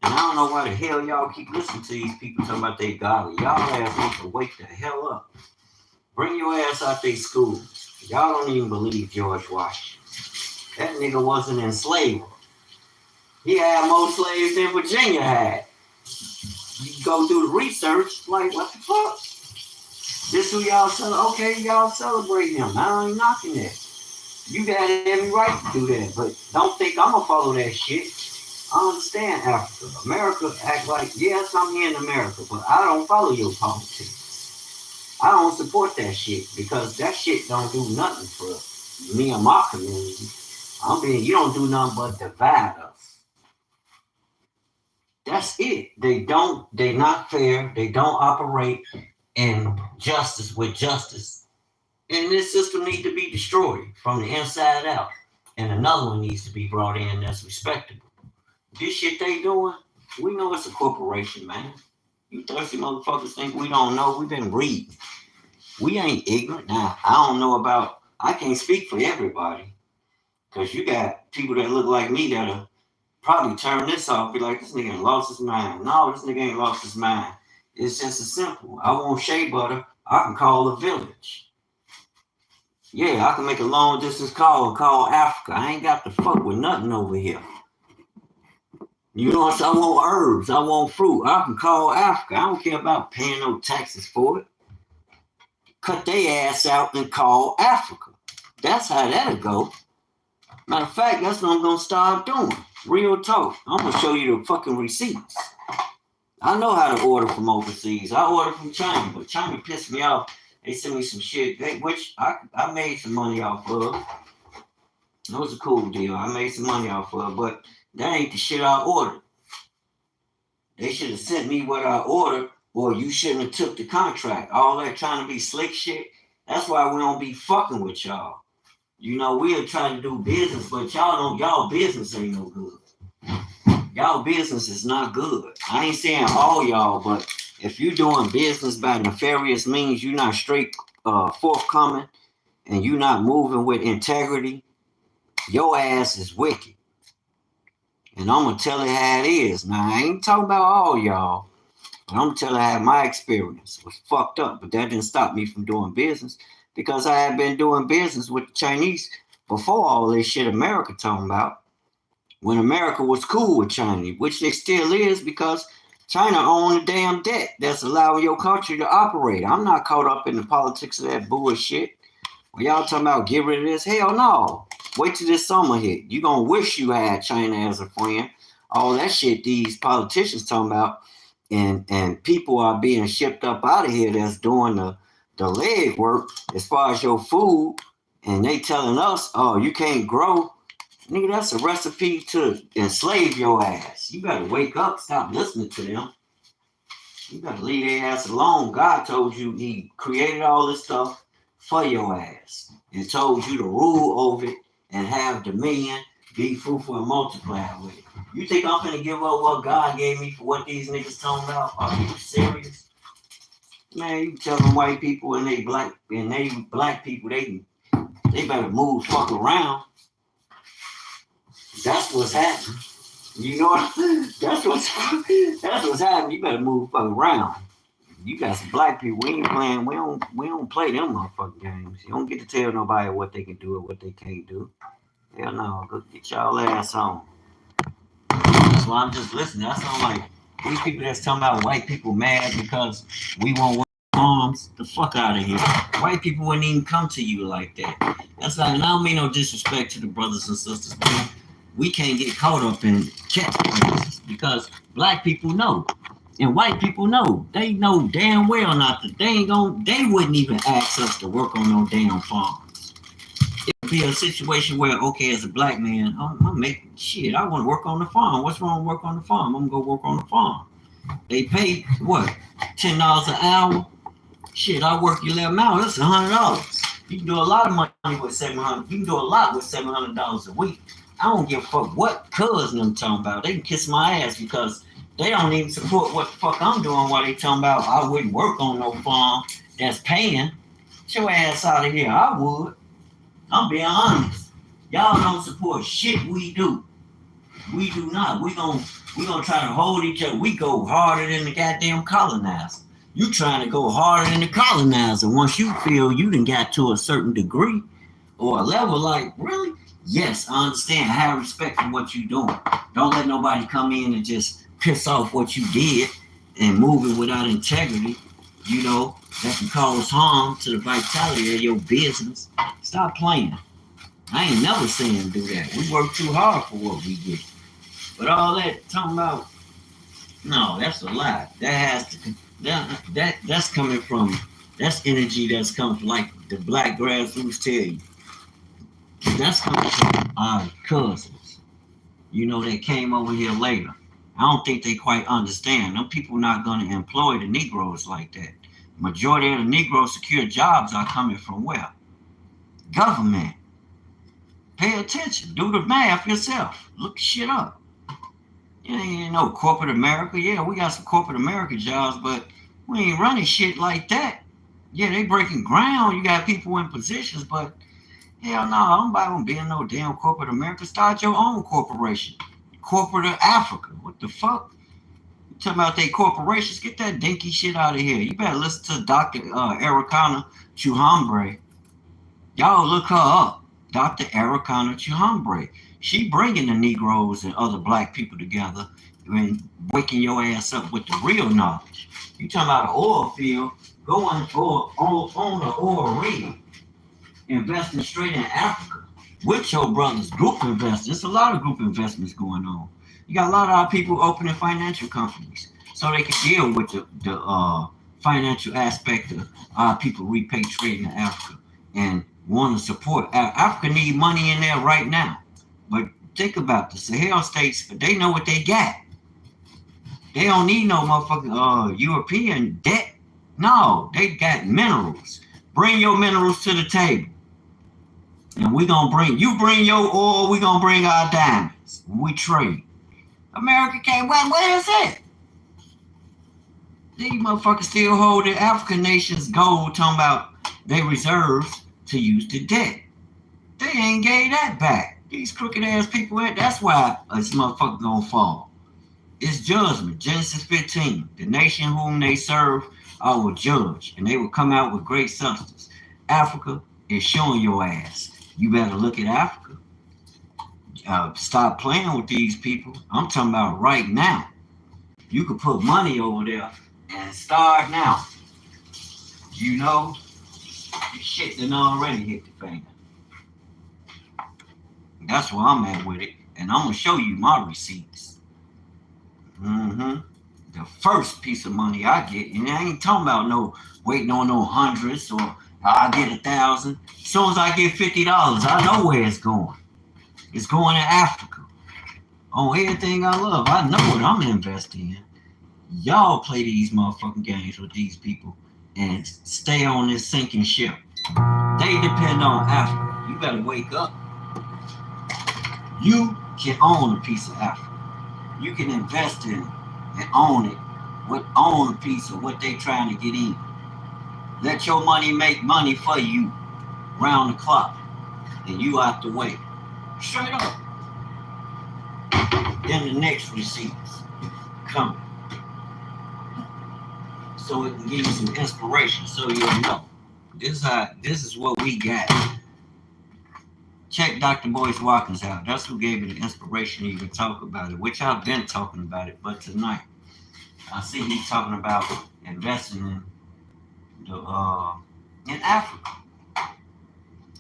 And I don't know why the hell y'all keep listening to these people talking about they godly. Y'all ass need to wake the hell up. Bring your ass out they schools. Y'all don't even believe George Washington. That nigga wasn't in slavery. He had more slaves than Virginia had. You go do the research, like, what the fuck? This who y'all celebrate? Okay, y'all celebrate him. I ain't knocking that. You got every right to do that, but don't think I'm gonna follow that shit. I understand Africa. America act like, yes, I'm here in America, but I don't follow your politics. I don't support that shit because that shit don't do nothing for me and my community. You don't do nothing but divide us. That's it. They're not fair. They don't operate in justice with justice. And this system needs to be destroyed from the inside out. And another one needs to be brought in that's respectable. This shit they doing, we know it's a corporation, man. You thirsty motherfuckers think we don't know. We've been reading. We ain't ignorant. Now, I can't speak for everybody. Because you got people that look like me that'll probably turn this off, be like, this nigga ain't lost his mind. No, this nigga ain't lost his mind. It's just as simple. I want shea butter. I can call a village. Yeah, I can make a long distance call and call Africa. I ain't got to fuck with nothing over here. You know what I'm saying? I want herbs. I want fruit. I can call Africa. I don't care about paying no taxes for it. Cut their ass out and call Africa. That's how that'll go. Matter of fact, that's what I'm going to start doing. Real talk. I'm going to show you the fucking receipts. I know how to order from overseas. I order from China, but China pissed me off. They sent me some shit, which I made some money off of. It was a cool deal. I made some money off of, but that ain't the shit I ordered. They should have sent me what I ordered, or you shouldn't have took the contract. All that trying to be slick shit. That's why we don't be fucking with y'all. You know, we are trying to do business, but y'all business ain't no good. Y'all business is not good. I ain't saying all y'all, but if you're doing business by nefarious means, you're not straight forthcoming and you not moving with integrity, your ass is wicked. And I'm gonna tell it how it is. Now I ain't talking about all y'all, but I'm gonna tell it how my experience was fucked up. But that didn't stop me from doing business because I had been doing business with the Chinese before all this shit America talking about. When America was cool with China, which they still is because China owned the damn debt that's allowing your country to operate. I'm not caught up in the politics of that bullshit. When y'all talking about get rid of this, hell no. Wait till this summer hit. You gonna wish you had China as a friend. All that shit these politicians talking about, and people are being shipped up out of here that's doing the leg work as far as your food, and they telling us, oh, you can't grow. Nigga, that's a recipe to enslave your ass. You better wake up, stop listening to them. You better leave their ass alone. God told you he created all this stuff for your ass and told you to rule over it and have dominion, be fruitful and multiply with it. You think I'm gonna give up what God gave me for what these niggas talking about? Are you serious? Man, you tell them white people and they black people, they better move fuck around. That's what's happening. You know what? That's what's happening. You better move fuck around. You got some black people. We ain't playing. We don't play them motherfucking games. You don't get to tell nobody what they can do or what they can't do. Hell no. Go get y'all ass on. So I'm just listening. That's all like these people that's talking about white people mad because we won't wear arms. The fuck out of here. White people wouldn't even come to you like that. That's like, and I don't mean no disrespect to the brothers and sisters, but we can't get caught up in catchphrases because black people know. And white people know. They know damn well not to. They wouldn't even ask us to work on no damn farms. It would be a situation where, okay, as a black man, I'm making shit. I want to work on the farm. What's wrong with work on the farm? I'm gonna go work on the farm. They pay what? $10 an hour. Shit, I work 11 hours. That's $100. You can do a lot of money with $700. You can do a lot with $700 a week. I don't give a fuck what cousin I'm talking about. They can kiss my ass because they don't even support what the fuck I'm doing while they talking about I wouldn't work on no farm that's paying. Get your ass out of here. I would. I'm being honest. Y'all don't support shit we do. We do not. We gonna try to hold each other. We go harder than the goddamn colonizer. You trying to go harder than the colonizer. Once you feel you done got to a certain degree or a level, like, really? Yes, I understand. I have respect for what you're doing. Don't let nobody come in and just piss off what you did and move it without integrity. You know, that can cause harm to the vitality of your business. Stop playing. I ain't never saying do that. We work too hard for what we get. But all that talking about, no, that's a lie. That has to that's coming from, that's energy that's coming from, like the black grassroots tell you. That's coming from our cousins, you know, that came over here later. I don't think they quite understand. Them people not going to employ the Negroes like that. Majority of the Negro secure jobs are coming from where? Government. Pay attention. Do the math yourself. Look shit up. You know, corporate America. Yeah, we got some corporate America jobs, but we ain't running shit like that. Yeah, they breaking ground. You got people in positions, but hell no, I don't buy them being no damn corporate America. Start your own corporation. Corporate of Africa. What the fuck? You talking about they corporations? Get that dinky shit out of here. You better listen to Dr. Ericana Chuhambre. Y'all look her up. Dr. Ericana Chuhambre. She bringing the Negroes and other black people together and waking your ass up with the real knowledge. You talking about an oil field, going on the oil rig, investing straight in Africa with your brothers, group investors. There's a lot of group investments going on. You got a lot of our people opening financial companies so they can deal with the financial aspect of our people repatriating to Africa and want to support. Africa need money in there right now. But think about the Sahel states, they know what they got. They don't need no motherfucking European debt. No, they got minerals. Bring your minerals to the table. And we gonna bring your oil, we gonna bring our diamonds. We trade. America can't, where is it? These motherfuckers still hold the African nations gold, talking about their reserves to use the debt. They ain't gave that back. These crooked ass people, that's why this motherfucker gonna fall. It's judgment. Genesis 15. The nation whom they serve, I will judge, and they will come out with great substance. Africa is showing your ass. You better look at Africa. Stop playing with these people. I'm talking about right now. You could put money over there and start now. You know, the shit done already hit the fan. That's where I'm at with it. And I'm going to show you my receipts. The first piece of money I get, and I ain't talking about no waiting on no hundreds or I'll get 1,000. As soon as I get $50, I know where it's going. It's going to Africa. On everything I love. I know what I'm investing in. Y'all play these motherfucking games with these people and stay on this sinking ship. They depend on Africa. You better wake up. You can own a piece of Africa. You can invest in it and own it. Own a piece of what they trying to get in. Let your money make money for you round the clock. And you out the way. Straight up. Then the next receipts coming. So it can give you some inspiration so you'll know. This is what we got. Check Dr. Boyce Watkins out. That's who gave me the inspiration to even talk about it, which I've been talking about it, but tonight I see he's talking about investing in Africa.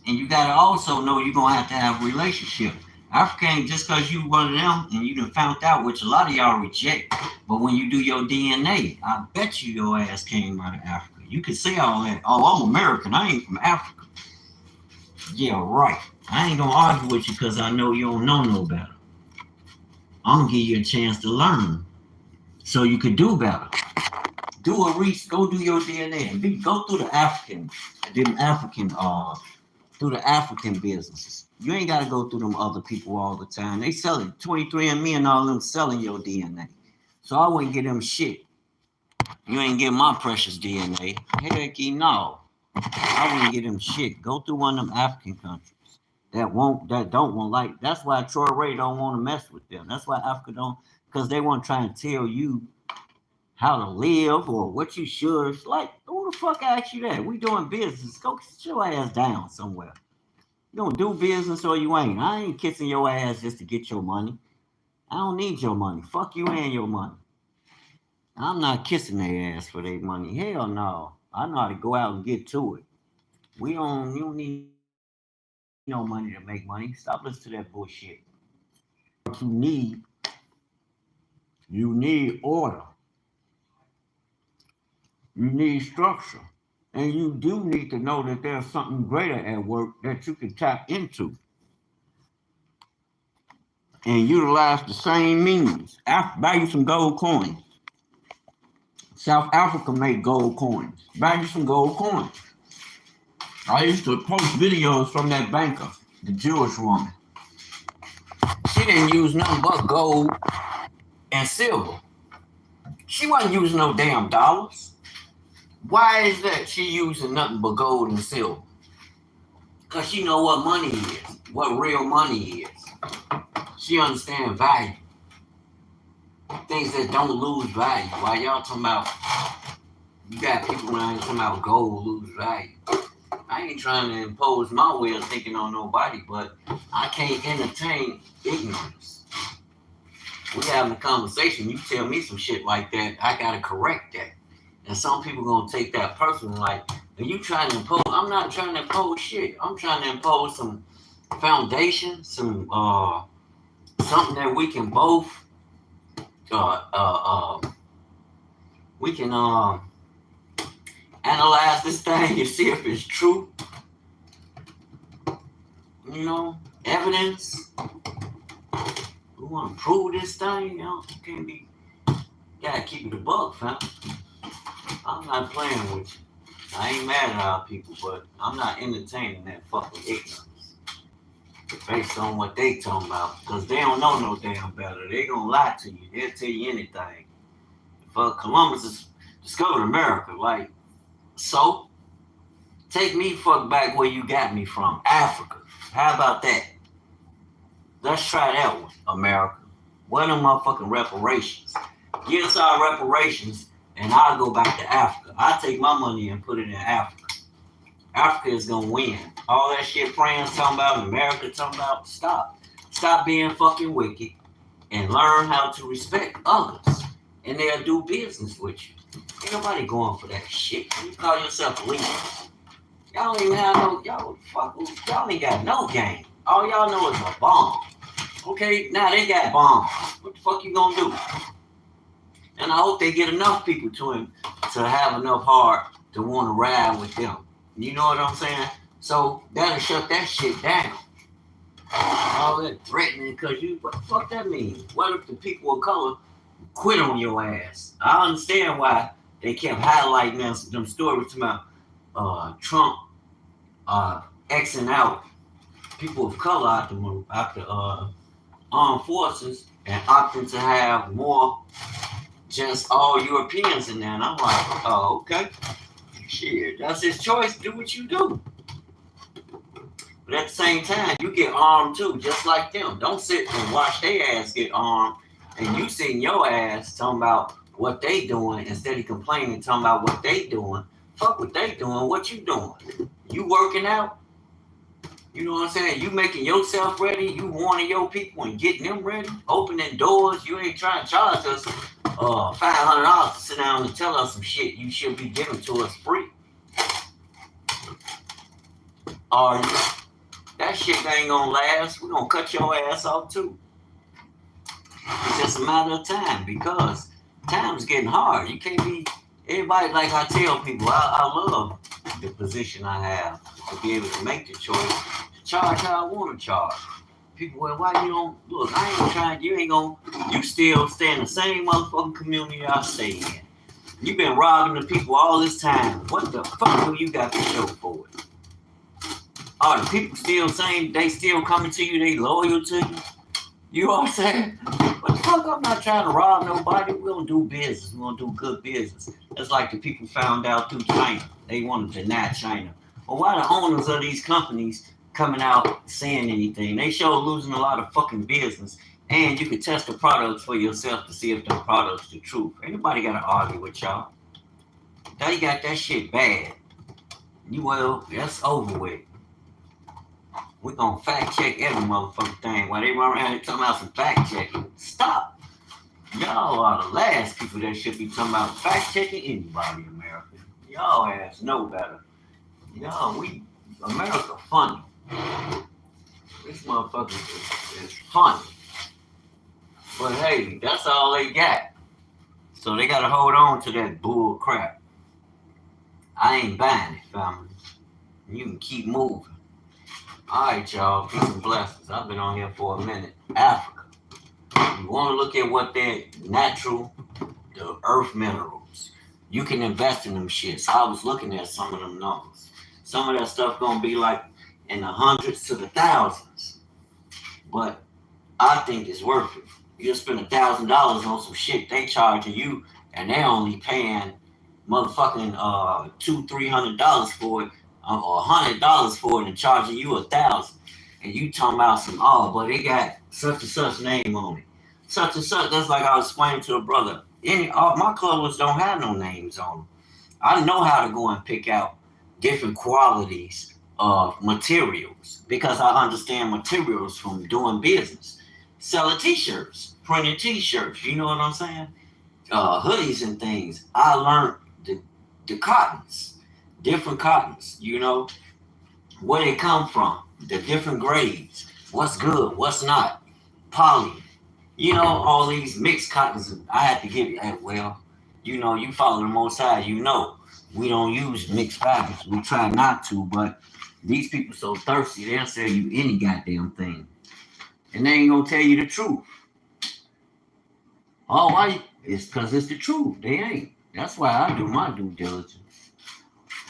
And you gotta also know you're gonna have to have a relationship. Africa ain't just because you one of them and you done found out, which a lot of y'all reject. But when you do your DNA, I bet you your ass came out of Africa. You can say all that. Oh, I'm American. I ain't from Africa. Yeah, right. I ain't gonna argue with you because I know you don't know no better. I'm gonna give you a chance to learn so you could do better. Do a research. Go do your DNA and go through the African businesses. You ain't got to go through them other people all the time. They selling 23andMe and all them selling your DNA. So I wouldn't get them shit. You ain't get my precious DNA. Heck no. I wouldn't get them shit. Go through one of them African countries that don't want like. That's why Troy Ray don't want to mess with them. That's why Africa don't, because they want to try and tell you how to live or what you should. It's like, who the fuck asked you that? We doing business. Go sit your ass down somewhere. You don't do business or you ain't. I ain't kissing your ass just to get your money. I don't need your money. Fuck you and your money. I'm not kissing their ass for their money. Hell no. I know how to go out and get to it. You don't need no money to make money. Stop listening to that bullshit. What you need order. You need structure. And you do need to know that there's something greater at work that you can tap into and utilize the same means. Buy you some gold coins. South Africa made gold coins. Buy you some gold coins. I used to post videos from that banker, the Jewish woman. She didn't use nothing but gold and silver. She wasn't using no damn dollars. Why is that she using nothing but gold and silver? Because she know what money is, what real money is. She understands value. Things that don't lose value. While y'all talking about, you got people around here talking about gold lose value. I ain't trying to impose my way of thinking on nobody, but I can't entertain ignorance. We having a conversation, you tell me some shit like that, I gotta correct that. And some people gonna take that personal, like, are you trying to impose? I'm not trying to impose shit. I'm trying to impose some foundation, some something that we can both we can analyze this thing and see if it's true. You know, evidence. We want to prove this thing. You know, you can't be. You gotta keep it a buck, fam. I'm not playing with you. I ain't mad at our people, but I'm not entertaining that fucking ignorance based on what they talking about, because they don't know no damn better. They gonna lie to you. They'll tell you anything. Columbus discovered America, like, so Take me fuck back where you got me from, Africa. How about that? Let's try that one, America. What are motherfucking reparations? Give us our reparations, and I'll go back to Africa. I'll take my money and put it in Africa. Africa is gonna win. All that shit France talking about, America talking about, stop. Stop being fucking wicked and learn how to respect others. And they'll do business with you. Ain't nobody going for that shit. You call yourself leaders. Y'all don't even have no, y'all ain't got no game. All y'all know is a bomb. Okay, now they got bombs. What the fuck you gonna do? And I hope they get enough people to have enough heart to want to ride with them. You know what I'm saying? So that'll shut that shit down. All that threatening, because what the fuck that mean? What if the people of color quit on your ass? I understand why they kept highlighting them stories about Trump Xing out people of color out the armed forces and opting to have more just all Europeans in there. And I'm like, oh, okay. Shit, that's his choice. Do what you do. But at the same time, you get armed too, just like them. Don't sit and watch their ass get armed and you sitting your ass talking about what they doing instead of complaining, talking about what they doing. Fuck what they doing. What you doing? You working out? You know what I'm saying? You making yourself ready. You warning your people and getting them ready. Opening doors. You ain't trying to charge us $500 to sit down and tell us some shit you should be giving to us free. Or that shit ain't gonna last. We're gonna cut your ass off too. It's just a matter of time because time's getting hard. You can't be everybody like I tell people. I love the position I have to be able to make the choice to charge how I want to charge. People, well, why you don't look? I ain't trying. You ain't gonna. You still stay in the same motherfucking community I stay in. You been robbing the people all this time. What the fuck do you got to show for it? Are the people still saying they still coming to you? They loyal to you? You know what I'm saying? What the fuck? I'm not trying to rob nobody. We're gonna do business. We're gonna do good business. It's like the people found out through China. They wanted to deny China. Well, why the owners of these companies coming out saying anything? They show losing a lot of fucking business. And you can test the products for yourself to see if the product's the truth. Anybody gotta argue with y'all. They got that shit bad. That's over with. We're gonna fact check every motherfucking thing. While they run around here talking about some fact checking. Stop. Y'all are the last people that should be talking about fact checking anybody in America. Y'all ass know better. America funny. This motherfucker is funny. But hey, that's all they got. So they gotta hold on to that bull crap. I ain't buying it, family. You can keep moving. Alright, y'all. Peace and blessings. I've been on here for a minute. Africa. You want to look at what they're natural, the earth minerals. You can invest in them shits. I was looking at some of them numbers. Some of that stuff gonna be like in the hundreds to the thousands. But I think it's worth it. You just spend $1,000 on some shit they charging you, and they're only paying motherfucking $200-$300 for it. Or $100 for it and charging you $1,000, and you talking about some but they got such and such name on it, such and such. That's like I was explaining to a brother. My clothes don't have no names on them. I know how to go and pick out different qualities of materials because I understand materials from doing business, selling t-shirts, printing t-shirts. You know what I'm saying? Hoodies and things. I learned the cottons. Different cottons, where they come from, the different grades, what's good, what's not, poly, all these mixed cottons. I had to give you, you follow the Most High, we don't use mixed fabrics. We try not to, but these people so thirsty, they'll sell you any goddamn thing. And they ain't gonna tell you the truth. Oh, why? It's because it's the truth. They ain't. That's why I do my due diligence.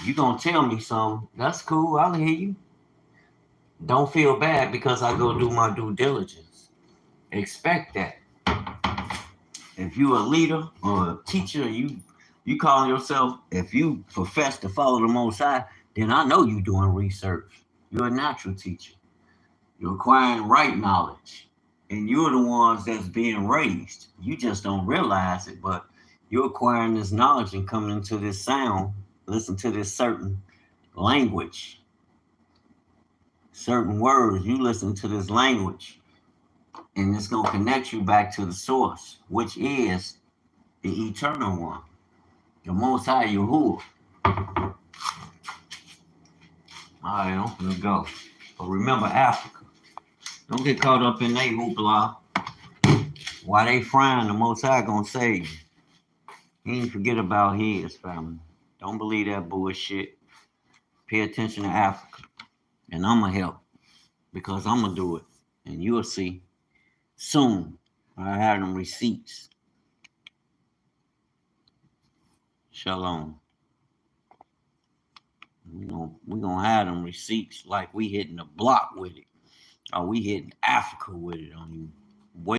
You gonna tell me something, that's cool, I'll hear you. Don't feel bad because I go do my due diligence. Expect that. If you a leader or a teacher, you call yourself, if you profess to follow the Most High, then I know you're doing research. You're a natural teacher. You're acquiring right knowledge. And you're the ones that's being raised. You just don't realize it, but you're acquiring this knowledge and coming into this sound, listen to this certain language, certain words. You listen to this language, and it's going to connect you back to the source, which is the eternal one, the Most High Yahuwah. All right, I'm gonna go. But remember Africa. Don't get caught up in they hoopla. While they frying, the Most High gonna save you. He ain't forget about his family. Don't believe that bullshit. Pay attention to Africa. And I'ma help. Because I'ma do it. And you'll see soon. I have them receipts. Shalom. We gonna have them receipts like we hitting the block with it. Or we hitting Africa with it on you.